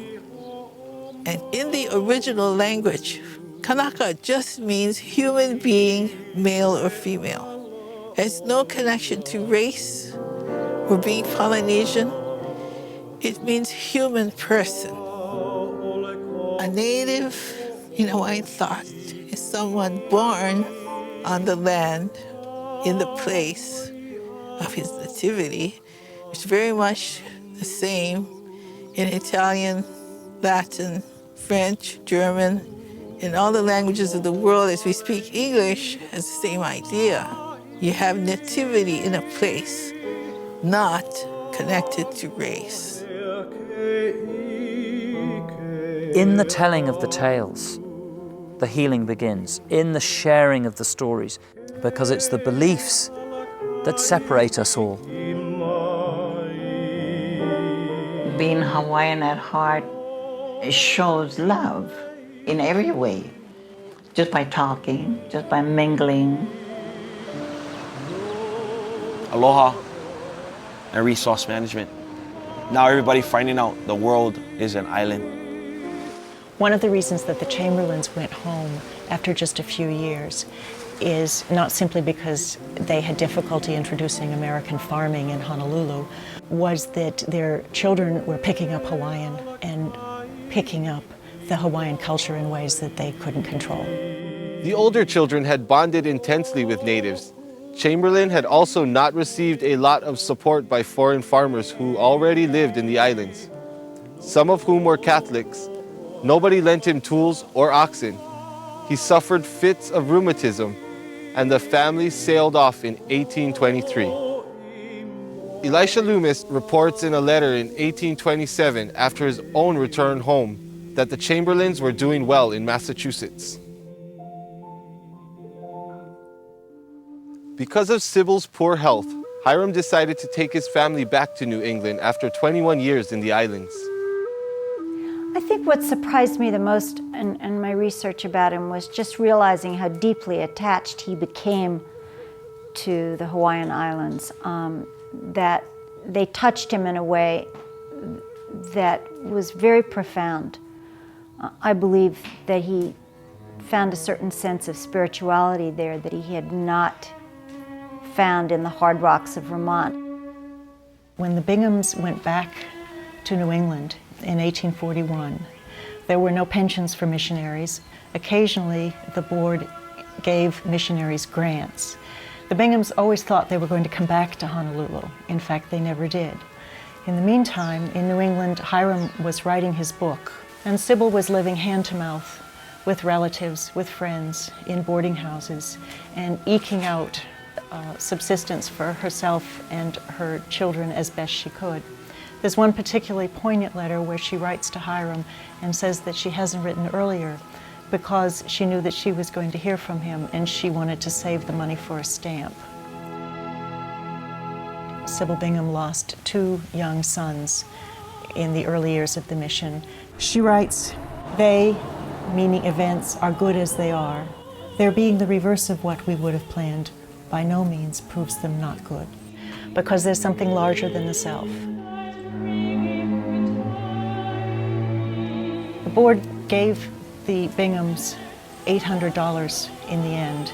And in the original language, Kanaka just means human being, male or female. It has no connection to race or being Polynesian. It means human person. A native in Hawaiian thought is someone born on the land in the place of his nativity, which is very much the same in Italian, Latin, French, German, in all the languages of the world. As we speak English, has the same idea. You have nativity in a place, not connected to race. In the telling of the tales, the healing begins. In the sharing of the stories, because it's the beliefs that separate us all. Being Hawaiian at heart shows love in every way, just by talking, just by mingling. Aloha and resource management. Now everybody finding out the world is an island. One of the reasons that the Chamberlains went home after just a few years is not simply because they had difficulty introducing American farming in Honolulu, was that their children were picking up Hawaiian and picking up the Hawaiian culture in ways that they couldn't control. The older children had bonded intensely with natives. Chamberlain had also not received a lot of support by foreign farmers who already lived in the islands, some of whom were Catholics. Nobody lent him tools or oxen. He suffered fits of rheumatism, and the family sailed off in 1823. Elisha Loomis reports in a letter in 1827, after his own return home, that the Chamberlains were doing well in Massachusetts. Because of Sybil's poor health, Hiram decided to take his family back to New England after 21 years in the islands. I think what surprised me the most in my research about him was just realizing how deeply attached he became to the Hawaiian Islands, that they touched him in a way that was very profound. I believe that he found a certain sense of spirituality there that he had not found in the hard rocks of Vermont. When the Binghams went back to New England in 1841, there were no pensions for missionaries. Occasionally, the board gave missionaries grants. The Binghams always thought they were going to come back to Honolulu. In fact, they never did. In the meantime, in New England, Hiram was writing his book, and Sybil was living hand-to-mouth with relatives, with friends, in boarding houses, and eking out subsistence for herself and her children as best she could. There's one particularly poignant letter where she writes to Hiram and says that she hasn't written earlier because she knew that she was going to hear from him and she wanted to save the money for a stamp. Sybil Bingham lost 2 young sons in the early years of the mission. She writes, "They, meaning events, are good as they are. Their being the reverse of what we would have planned by no means proves them not good, because there's something larger than the self." The board gave the Binghams $800 in the end,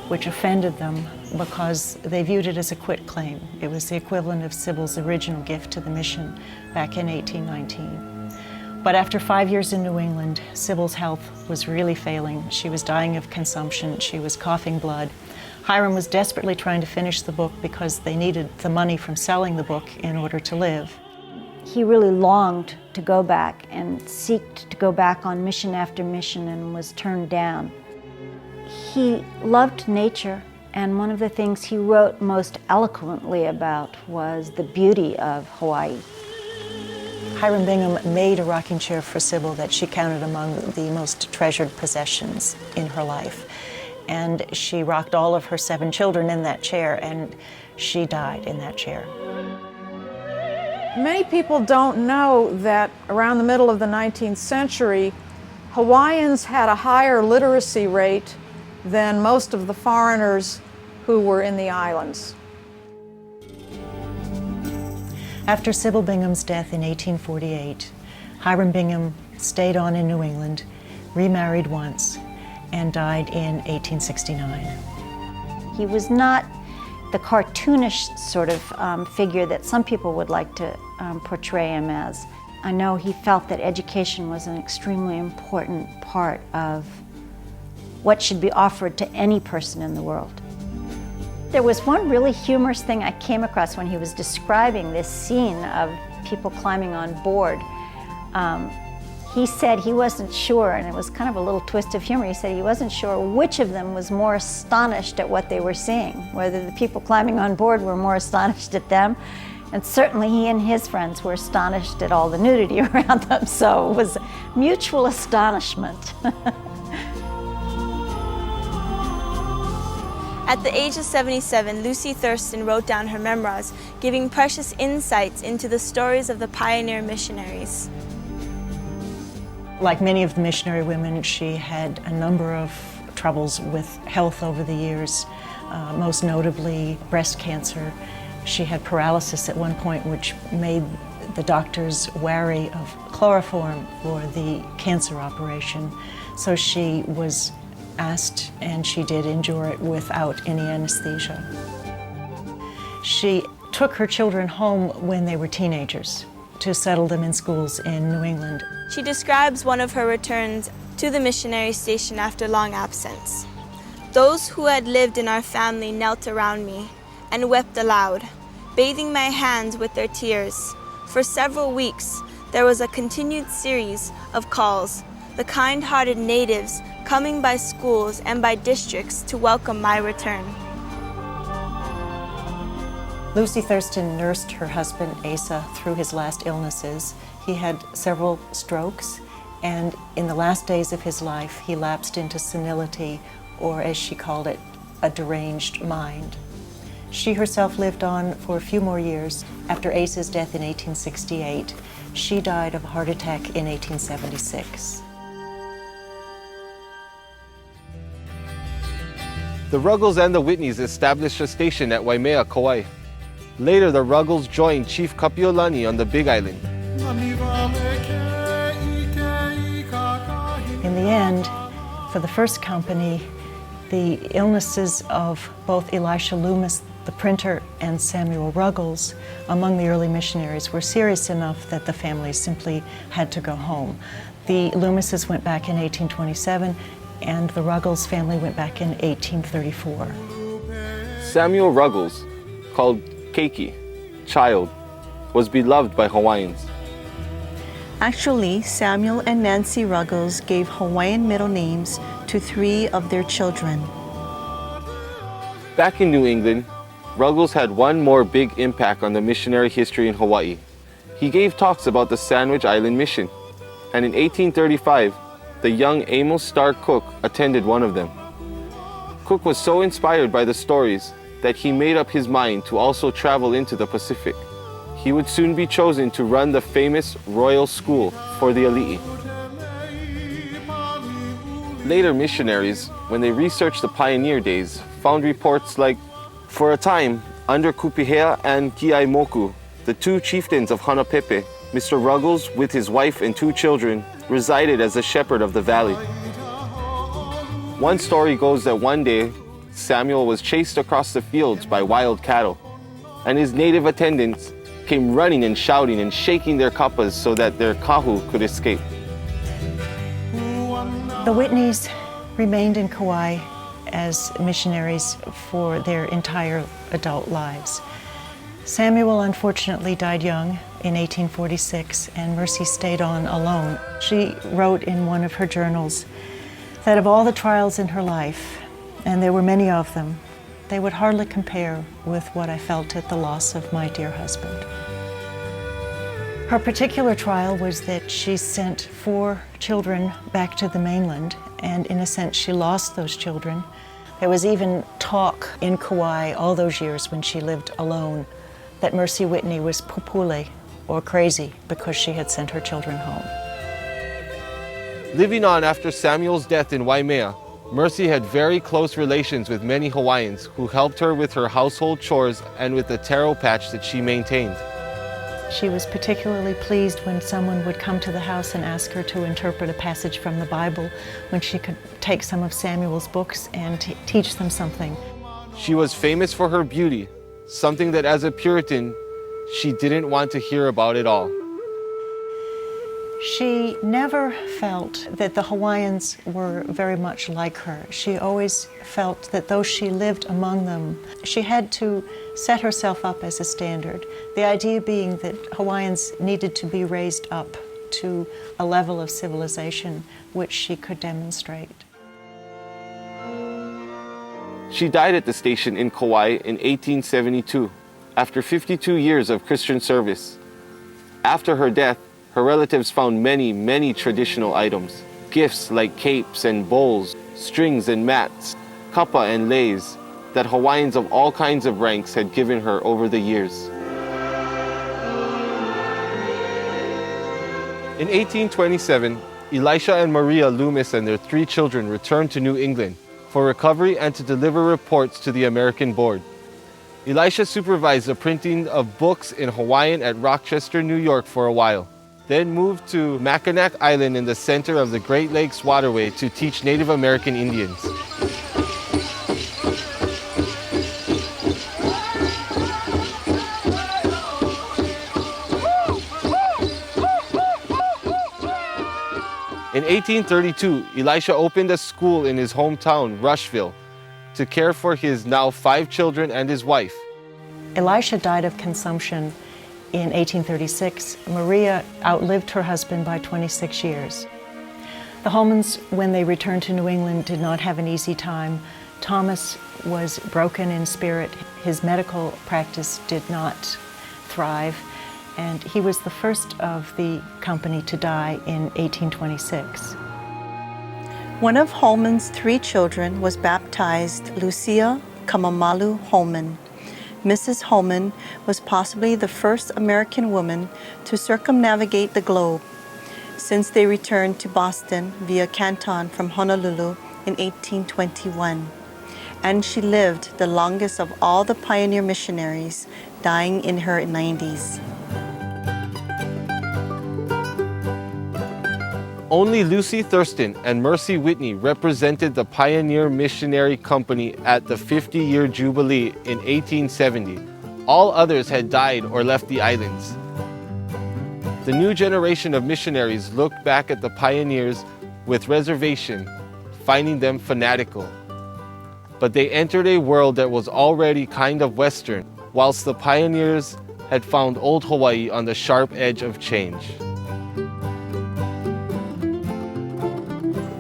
which offended them because they viewed it as a quitclaim. It was the equivalent of Sybil's original gift to the mission back in 1819. But after 5 years in New England, Sybil's health was really failing. She was dying of consumption. She was coughing blood. Hiram was desperately trying to finish the book because they needed the money from selling the book in order to live. He really longed to go back and seeked to go back on mission after mission and was turned down. He loved nature, and one of the things he wrote most eloquently about was the beauty of Hawaii. Hiram Bingham made a rocking chair for Sybil that she counted among the most treasured possessions in her life. And she rocked all of her 7 children in that chair, and she died in that chair. Many people don't know that around the middle of the 19th century, Hawaiians had a higher literacy rate than most of the foreigners who were in the islands. After Sybil Bingham's death in 1848, Hiram Bingham stayed on in New England, remarried once, and died in 1869. He was not the cartoonish sort of figure that some people would like to portray him as. I know he felt that education was an extremely important part of what should be offered to any person in the world. There was one really humorous thing I came across when he was describing this scene of people climbing on board. He said he wasn't sure, and it was kind of a little twist of humor, he said he wasn't sure which of them was more astonished at what they were seeing, whether the people climbing on board were more astonished at them, and certainly he and his friends were astonished at all the nudity around them, so it was mutual astonishment. At the age of 77, Lucy Thurston wrote down her memoirs, giving precious insights into the stories of the pioneer missionaries. Like many of the missionary women, she had a number of troubles with health over the years, most notably breast cancer. She had paralysis at one point, which made the doctors wary of chloroform for the cancer operation. So she was asked, and she did endure it without any anesthesia. She took her children home when they were teenagers to settle them in schools in New England. She describes one of her returns to the missionary station after long absence. Those who had lived in our family knelt around me and wept aloud, bathing my hands with their tears. For several weeks, there was a continued series of calls, the kind-hearted natives coming by schools and by districts to welcome my return. Lucy Thurston nursed her husband Asa through his last illnesses. He had several strokes, and in the last days of his life, he lapsed into senility, or as she called it, a deranged mind. She herself lived on for a few more years. After Asa's death in 1868, she died of a heart attack in 1876. The Ruggles and the Whitneys established a station at Waimea, Kauai. Later, the Ruggles joined Chief Kapiolani on the Big Island. In the end, for the first company, the illnesses of both Elisha Loomis, the printer, and Samuel Ruggles among the early missionaries were serious enough that the families simply had to go home. The Loomises went back in 1827, and the Ruggles family went back in 1834. Samuel Ruggles, called Keiki, child, was beloved by Hawaiians. Actually, Samuel and Nancy Ruggles gave Hawaiian middle names to 3 of their children. Back in New England, Ruggles had one more big impact on the missionary history in Hawaii. He gave talks about the Sandwich Island mission, and in 1835, the young Amos Starr Cook attended one of them. Cook was so inspired by the stories that he made up his mind to also travel into the Pacific. He would soon be chosen to run the famous Royal School for the Ali'i. Later missionaries, when they researched the pioneer days, found reports like, for a time, under Kupihea and Kiaimoku, the 2 chieftains of Hanapepe, Mr. Ruggles, with his wife and 2 children, resided as a shepherd of the valley. One story goes that one day, Samuel was chased across the fields by wild cattle, and his native attendants came running and shouting and shaking their kapas so that their kahu could escape. The Whitneys remained in Kauai as missionaries for their entire adult lives. Samuel unfortunately died young in 1846, and Mercy stayed on alone. She wrote in one of her journals that of all the trials in her life, and there were many of them, they would hardly compare with what I felt at the loss of my dear husband. Her particular trial was that she sent 4 children back to the mainland, and in a sense she lost those children. There was even talk in Kauai all those years when she lived alone that Mercy Whitney was pupule, or crazy, because she had sent her children home. Living on after Samuel's death in Waimea, Mercy had very close relations with many Hawaiians who helped her with her household chores and with the taro patch that she maintained. She was particularly pleased when someone would come to the house and ask her to interpret a passage from the Bible, when she could take some of Samuel's books and teach them something. She was famous for her beauty, something that as a Puritan, she didn't want to hear about at all. She never felt that the Hawaiians were very much like her. She always felt that though she lived among them, she had to set herself up as a standard. The idea being that Hawaiians needed to be raised up to a level of civilization which she could demonstrate. She died at the station in Kauai in 1872, after 52 years of Christian service. After her death, her relatives found many traditional items. Gifts like capes and bowls, strings and mats, kapa and leis, that Hawaiians of all kinds of ranks had given her over the years. In 1827, Elisha and Maria Loomis and their 3 children returned to New England for recovery and to deliver reports to the American board. Elisha supervised the printing of books in Hawaiian at Rochester, New York for a while, then moved to Mackinac Island in the center of the Great Lakes Waterway to teach Native American Indians. In 1832, Elisha opened a school in his hometown, Rushville, to care for his now 5 children and his wife. Elisha died of consumption in 1836. Maria outlived her husband by 26 years. The Holmans, when they returned to New England, did not have an easy time. Thomas was broken in spirit. His medical practice did not thrive, and he was the first of the company to die in 1826. One of Holman's 3 children was baptized Lucia Kamamalu Holman. Mrs. Holman was possibly the first American woman to circumnavigate the globe, since they returned to Boston via Canton from Honolulu in 1821. And she lived the longest of all the pioneer missionaries, dying in her 90s. Only Lucy Thurston and Mercy Whitney represented the Pioneer Missionary Company at the 50-year Jubilee in 1870. All others had died or left the islands. The new generation of missionaries looked back at the pioneers with reservation, finding them fanatical. But they entered a world that was already kind of Western, whilst the pioneers had found old Hawaii on the sharp edge of change.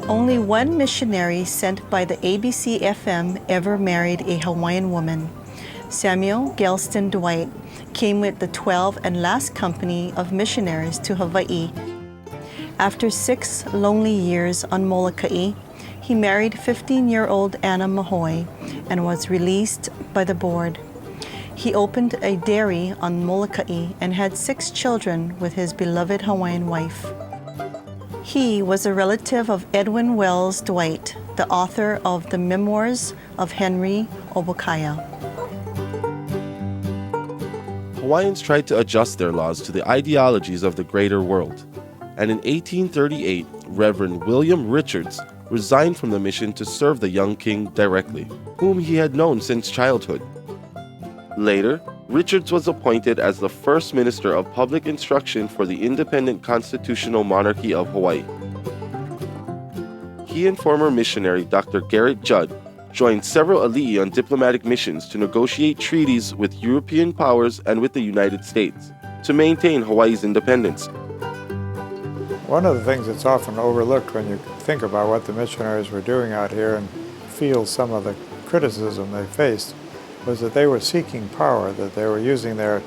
Only one missionary sent by the ABC-FM ever married a Hawaiian woman. Samuel Gelston Dwight came with the 12th and last company of missionaries to Hawaii. After 6 lonely years on Molokai, he married 15-year-old Anna Mahoy and was released by the board. He opened a dairy on Molokai and had 6 children with his beloved Hawaiian wife. He was a relative of Edwin Wells Dwight, the author of the Memoirs of Henry Obokaya. Hawaiians tried to adjust their laws to the ideologies of the greater world, and in 1838, Reverend William Richards resigned from the mission to serve the young king directly, whom he had known since childhood. Later, Richards was appointed as the first minister of public instruction for the independent constitutional monarchy of Hawaii. He and former missionary Dr. Garrett Judd joined several ali'i on diplomatic missions to negotiate treaties with European powers and with the United States to maintain Hawaii's independence. One of the things that's often overlooked when you think about what the missionaries were doing out here and feel some of the criticism they faced was that they were seeking power, that they were using their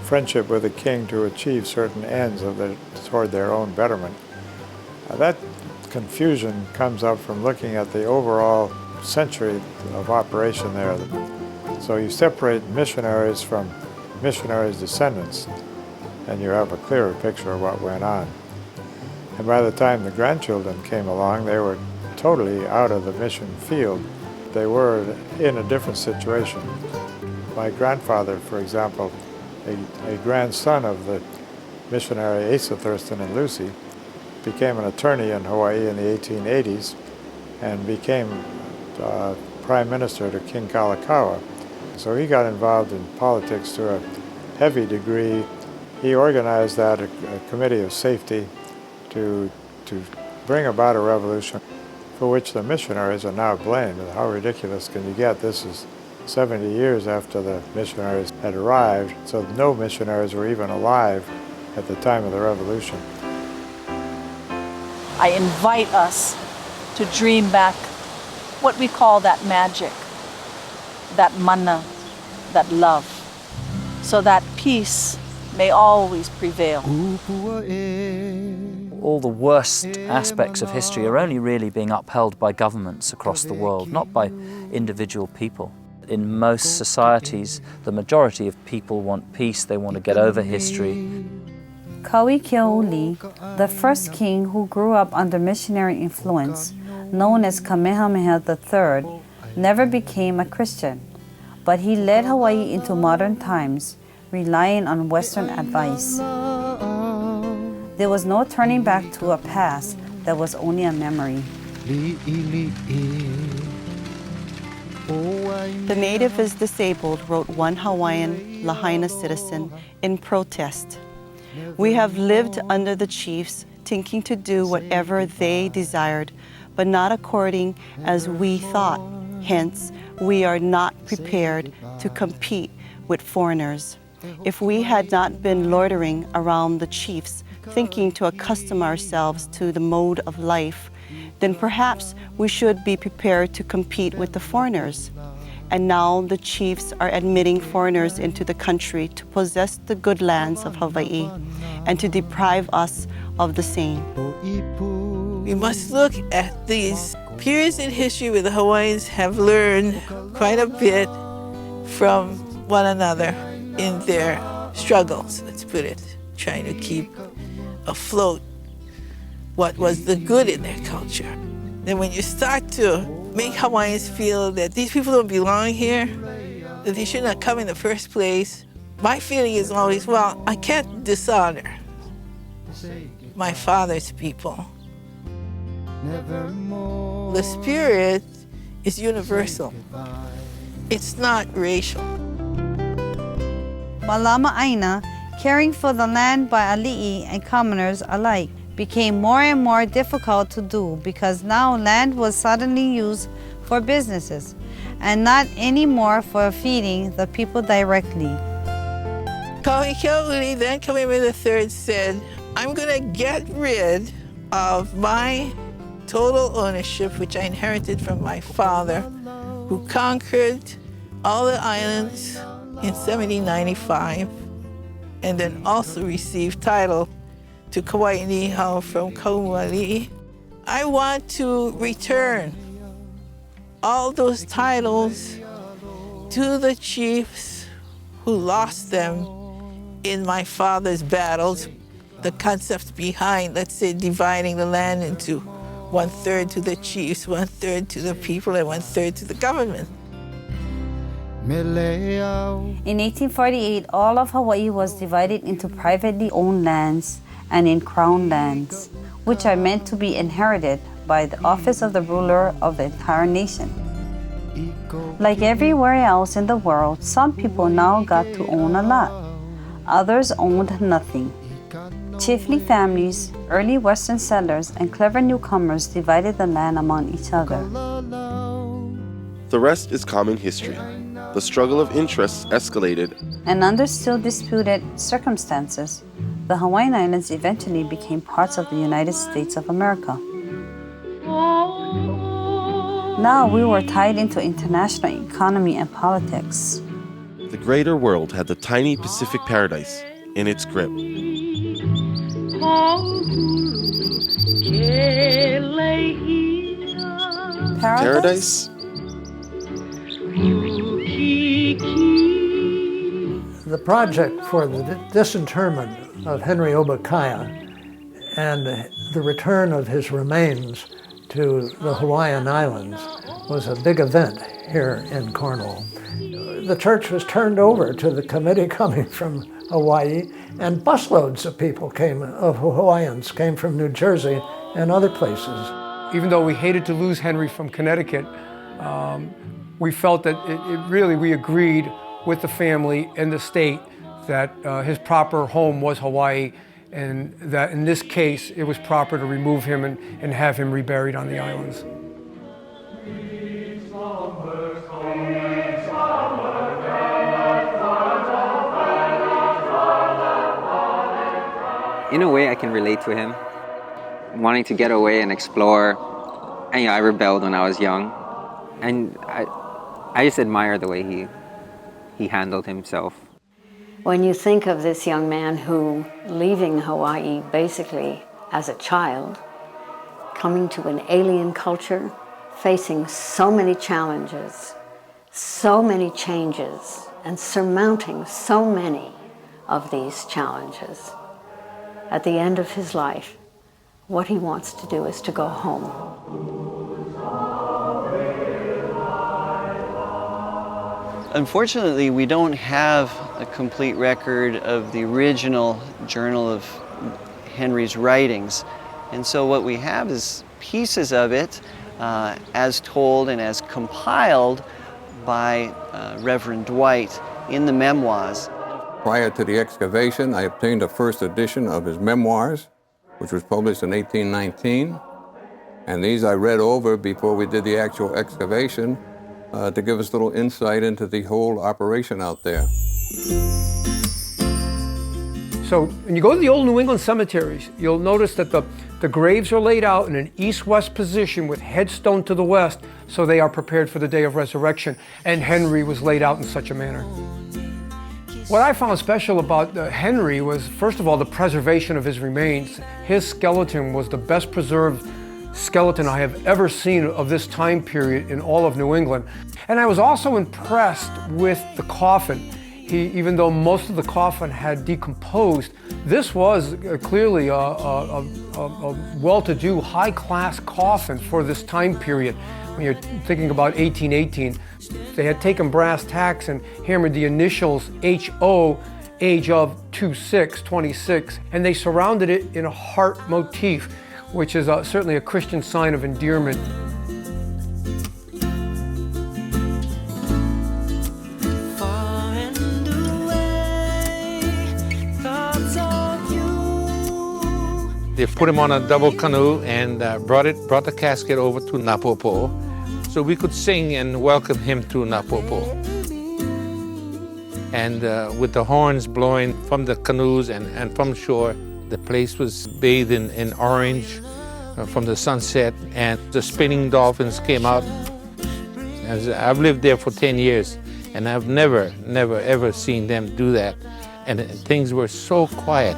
friendship with the king to achieve certain ends toward their own betterment. That confusion comes up from looking at the overall century of operation there. So you separate missionaries from missionaries' descendants, and you have a clearer picture of what went on. And by the time the grandchildren came along, they were totally out of the mission field. They were in a different situation. My grandfather, for example, a grandson of the missionary Asa Thurston and Lucy, became an attorney in Hawaii in the 1880s and became Prime Minister to King Kalakaua. So he got involved in politics to a heavy degree. He organized that, a committee of safety, to bring about a revolution for which the missionaries are now blamed. And how ridiculous can you get? This is 70 years after the missionaries had arrived, so no missionaries were even alive at the time of the revolution. I invite us to dream back what we call that magic, that mana, that love, so that peace may always prevail. All the worst aspects of history are only really being upheld by governments across the world, not by individual people. In most societies, the majority of people want peace, they want to get over history. Kauikeauli, the first king who grew up under missionary influence, known as Kamehameha III, never became a Christian, but he led Hawaii into modern times, relying on Western advice. There was no turning back to a past that was only a memory. The native is disabled, wrote one Hawaiian Lahaina citizen in protest. We have lived under the chiefs, thinking to do whatever they desired, but not according as we thought. Hence, we are not prepared to compete with foreigners. If we had not been loitering around the chiefs, thinking to accustom ourselves to the mode of life, then perhaps we should be prepared to compete with the foreigners. And now the chiefs are admitting foreigners into the country to possess the good lands of Hawaii and to deprive us of the same. We must look at these periods in history where the Hawaiians have learned quite a bit from one another in their struggles, let's put it, trying to keep afloat what was the good in their culture. Then when you start to make Hawaiians feel that these people don't belong here, that they should not come in the first place, my feeling is always, well, I can't dishonor my father's people. The spirit is universal. It's not racial. Malama Aina, caring for the land by ali'i and commoners alike, became more and more difficult to do because now land was suddenly used for businesses and not anymore for feeding the people directly. Kauikeauli, then Kamehameha III, said, I'm going to get rid of my total ownership, which I inherited from my father, who conquered all the islands in 1795, and then also received title to Kauai Nihau from Kauai. I want to return all those titles to the chiefs who lost them in my father's battles. The concept behind, let's say, dividing the land into 1/3 to the chiefs, 1/3 to the people, and 1/3 to the government. In 1848, all of Hawaii was divided into privately owned lands and in crown lands, which are meant to be inherited by the office of the ruler of the entire nation. Like everywhere else in the world, some people now got to own a lot. Others owned nothing. Chiefly families, early Western settlers, and clever newcomers divided the land among each other. The rest is common history. The struggle of interests escalated. And under still disputed circumstances, the Hawaiian Islands eventually became parts of the United States of America. Now we were tied into international economy and politics. the greater world had the tiny Pacific paradise in its grip. Paradise? The project for the disinterment of Henry Obakaya and the return of his remains to the Hawaiian Islands was a big event here in Cornwall. The church was turned over to the committee coming from Hawaii, and busloads of people of Hawaiians came from New Jersey and other places. Even though we hated to lose Henry from Connecticut, we felt that we agreed with the family and the state that his proper home was Hawaii, and that in this case it was proper to remove him and have him reburied on the islands. In a way, I can relate to him, wanting to get away and explore. And I rebelled when I was young, and I just admire the way he handled himself. When you think of this young man who, leaving Hawaii basically as a child, coming to an alien culture, facing so many challenges, so many changes, and surmounting so many of these challenges, at the end of his life, what he wants to do is to go home. Unfortunately, we don't have a complete record of the original journal of Henry's writings. And so what we have is pieces of it as told and as compiled by Reverend Dwight in the memoirs. Prior to the excavation, I obtained a first edition of his memoirs, which was published in 1819. And these I read over before we did the actual excavation to give us a little insight into the whole operation out there. So when you go to the old New England cemeteries, you'll notice that the graves are laid out in an east-west position with headstone to the west, so they are prepared for the day of resurrection. And Henry was laid out in such a manner. What I found special about Henry was, first of all, the preservation of his remains. His skeleton was the best preserved skeleton I have ever seen of this time period in all of New England. And I was also impressed with the coffin. Even though most of the coffin had decomposed, this was clearly a well-to-do, high-class coffin for this time period. When you're thinking about 1818, they had taken brass tacks and hammered the initials H.O., age of 26, and they surrounded it in a heart motif, which is certainly a Christian sign of endearment. They put him on a double canoe and brought the casket over to Napopo, so we could sing and welcome him to Napopo. And with the horns blowing from the canoes and from shore, the place was bathed in orange from the sunset, and the spinning dolphins came out. I've lived there for 10 years, and I've never, ever seen them do that. And things were so quiet.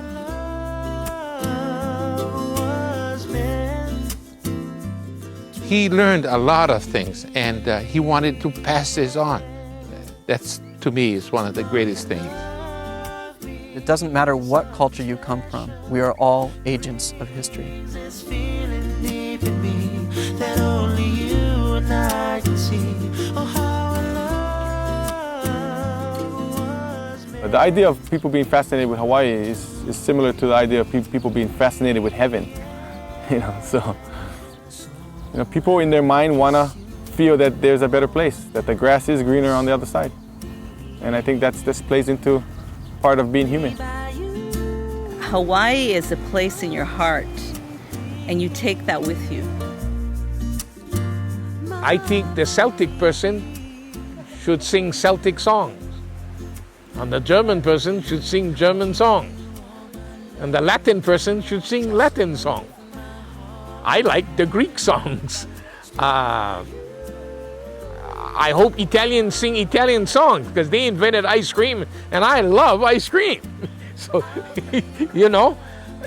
He learned a lot of things, and he wanted to pass this on. That's, to me, is one of the greatest things. It doesn't matter what culture you come from. We are all agents of history. The idea of people being fascinated with Hawaii is similar to the idea of people being fascinated with heaven. People in their mind want to feel that there's a better place, that the grass is greener on the other side. And I think this plays into part of being human. Hawaii is a place in your heart, and you take that with you. I think the Celtic person should sing Celtic songs, and the German person should sing German songs, and the Latin person should sing Latin songs. I like the Greek songs. I hope Italians sing Italian songs because they invented ice cream and I love ice cream. So, you know,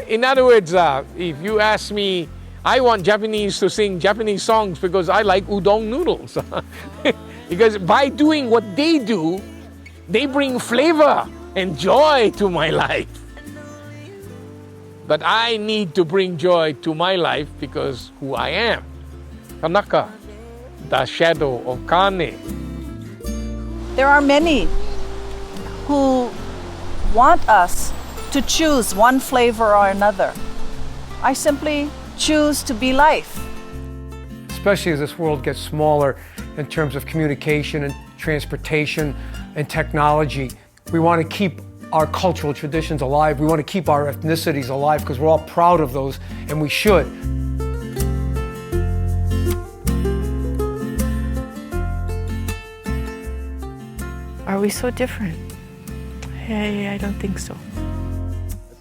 in other words, if you ask me, I want Japanese to sing Japanese songs because I like udon noodles. Because by doing what they do, they bring flavor and joy to my life. But I need to bring joy to my life because who I am. Kanaka, the shadow of Kane. There are many who want us to choose one flavor or another. I simply choose to be life. Especially as this world gets smaller in terms of communication and transportation and technology, we want to keep our cultural traditions alive. We want to keep our ethnicities alive because we're all proud of those, and we should. Are we so different? Hey, I don't think so.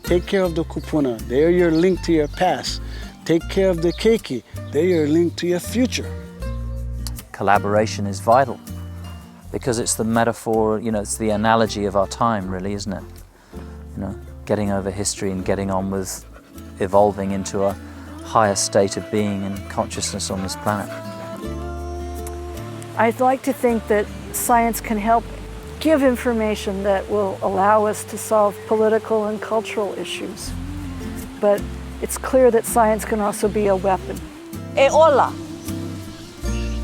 Take care of the kupuna. They're your link to your past. Take care of the keiki. They're your link to your future. Collaboration is vital because it's the metaphor, you know, it's the analogy of our time, really, isn't it? You know, getting over history and getting on with evolving into a higher state of being and consciousness on this planet. I'd like to think that science can help give information that will allow us to solve political and cultural issues. But it's clear that science can also be a weapon. E ola,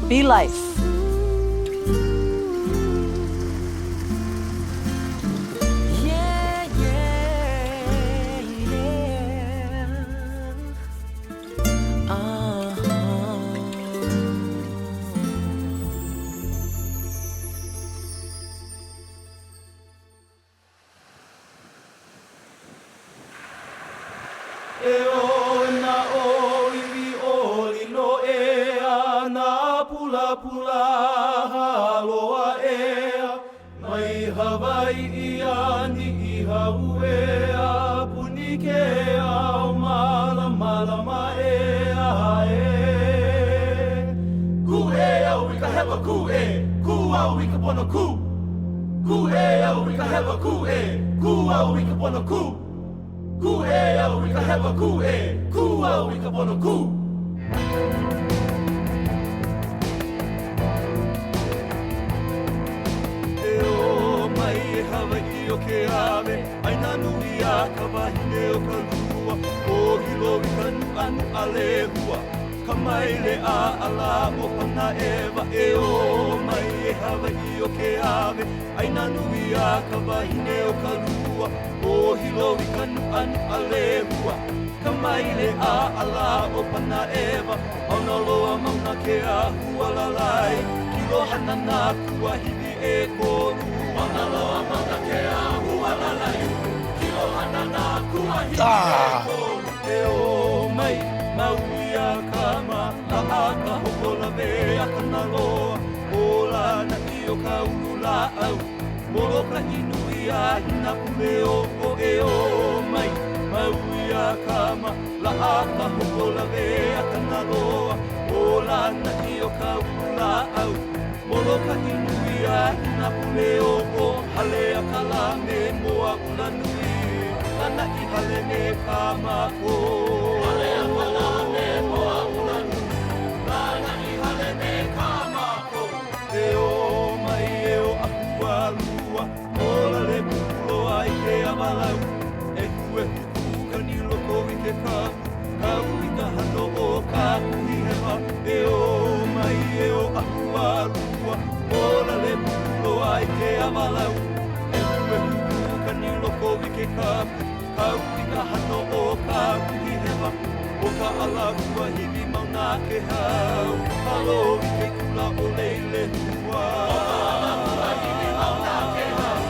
be life. Kamaile a ala o pana eva e o mai e Hawaii o ke ave aina nui a ka wahine o ka lua o hilo i kanu anu a lehua Kamaile a ala o pana eva mauna loa mauna ke a hua lalai kilo hana na kua hili e koru mauna loa mauna ke a hua lalai kilo hana na kua hili e koru e o mai maui a kama a ka hokola me a kana loa o la na i o ka ula au moro ka hinui a hina puleo o e o mai maui a kama la a ka hokola me a kana loa o la na i o ka ula au moro ka hinui a hina puleo o hale a kala me moa ula nui ana i hale me kama ko hale a kala me moa ula nui ana i hale me kama ko e o mai e o akua lua ola le pulo ai ke amalau e hue huku ka ni loko i ke kapu kau i ka hano o ka kuhi hewa e o mai e o akua lua ola le pulo ai ke amalau e hue huku ka ni loko i ke kapu kau i ka hano o ka kuhi hewa o ka ala kua hiwi mauna ke hau alo i ke kula o leile hua o ka ala kua hiwi mauna ke hau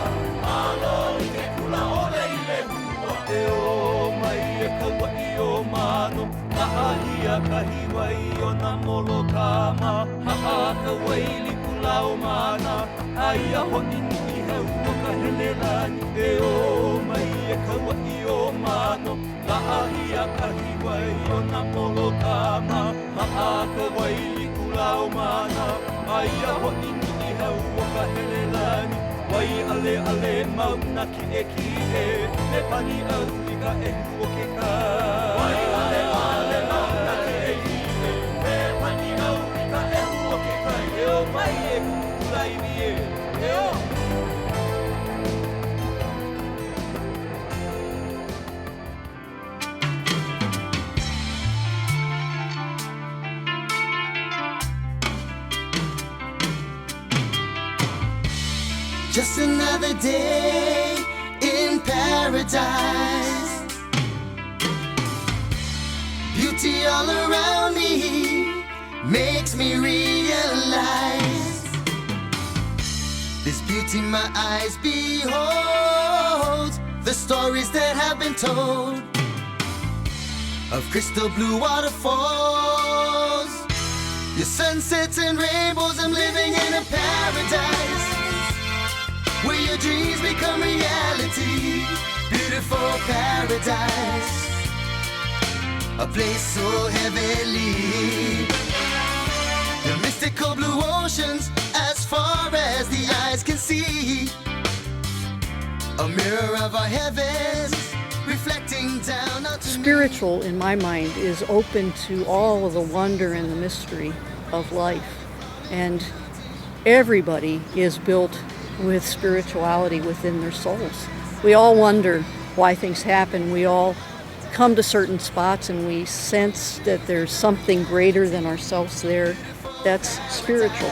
alo i ke kula o leile hua e o mai e kaua i o mano na ahia ka hiwa i o na molo kama haa ka waili kula o mana aia honi ni i hau o ka hele rani e o mai e kaua i o mano na ahia ka hiwa i o na molo kama haa ka waili kula o mana aia honi ni ale ale mauna ki e ki e me pani au i ka e hu o ke ka Wai ale ale mauna ki e ki e me pani au i ka e hu o ke ka e o mai e kukulai ni e o Just another day in paradise. Beauty all around me makes me realize this beauty my eyes behold, the stories that have been told of crystal blue waterfalls, your sunsets and rainbows. I'm living in a paradise where your dreams become reality. Beautiful paradise, a place so heavenly. The mystical blue oceans as far as the eyes can see, a mirror of our heavens reflecting down onto Spiritual, in my mind, is open to all of the wonder and the mystery of life. And everybody is built with spirituality within their souls. We all wonder why things happen. We all come to certain spots and we sense that there's something greater than ourselves there. That's spiritual.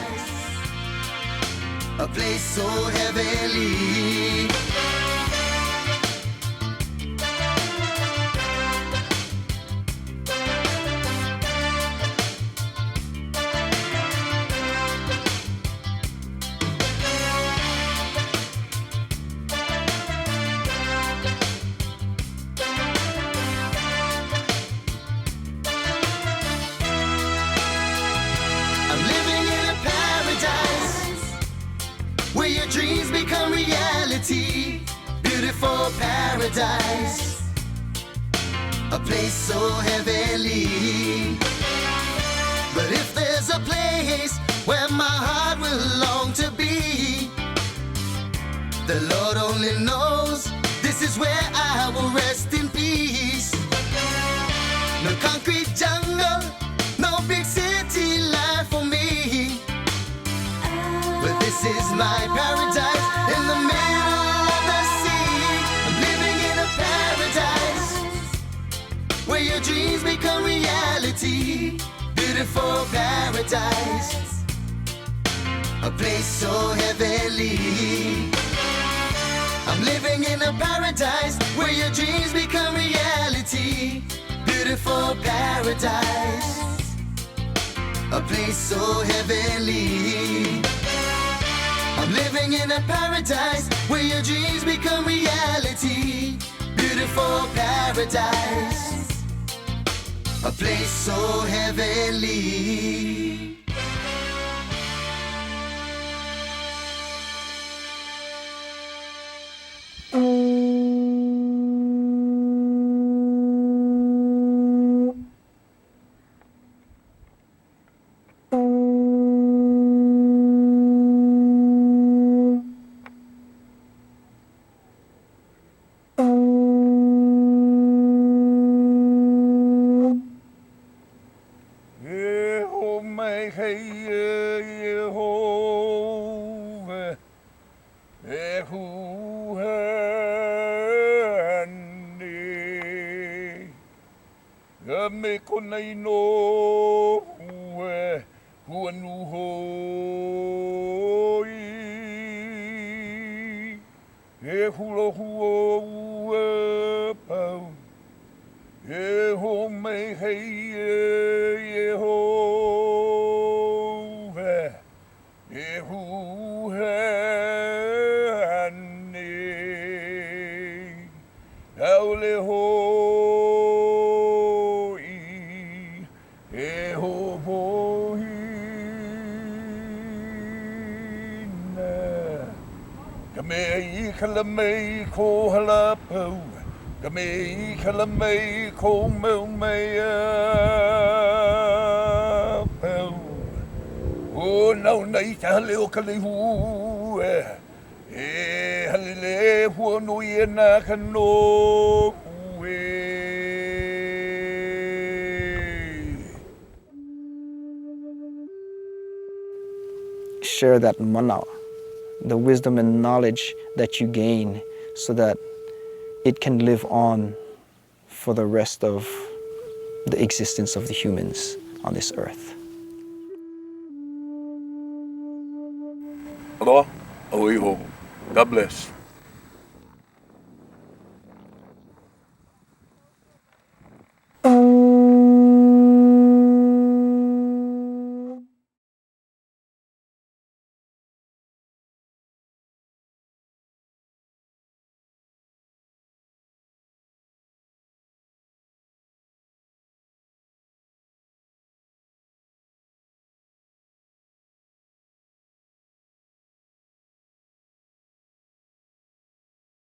A place so heavenly. Dreams become reality. Beautiful paradise, a place so heavenly. But if there's a place where my heart will long to be, the Lord only knows. This is where I will rest in peace. No concrete jungle, no big city life for me, but this is my paradise in the middle of the sea. I'm living in a paradise where your dreams become reality. Beautiful paradise, a place so heavenly. I'm living in a paradise where your dreams become reality. Beautiful paradise, a place so heavenly. I'm living in a paradise where your dreams become reality. Beautiful paradise, a place so heavenly. Kalamei ko halapau, kamei kalamei ko meumea pau. O nau nei ta leo kalehu e e huonu i na kano ue. Share that mana, the wisdom and knowledge that you gain, so that it can live on for the rest of the existence of the humans on this earth. Aloha, auiho. God bless.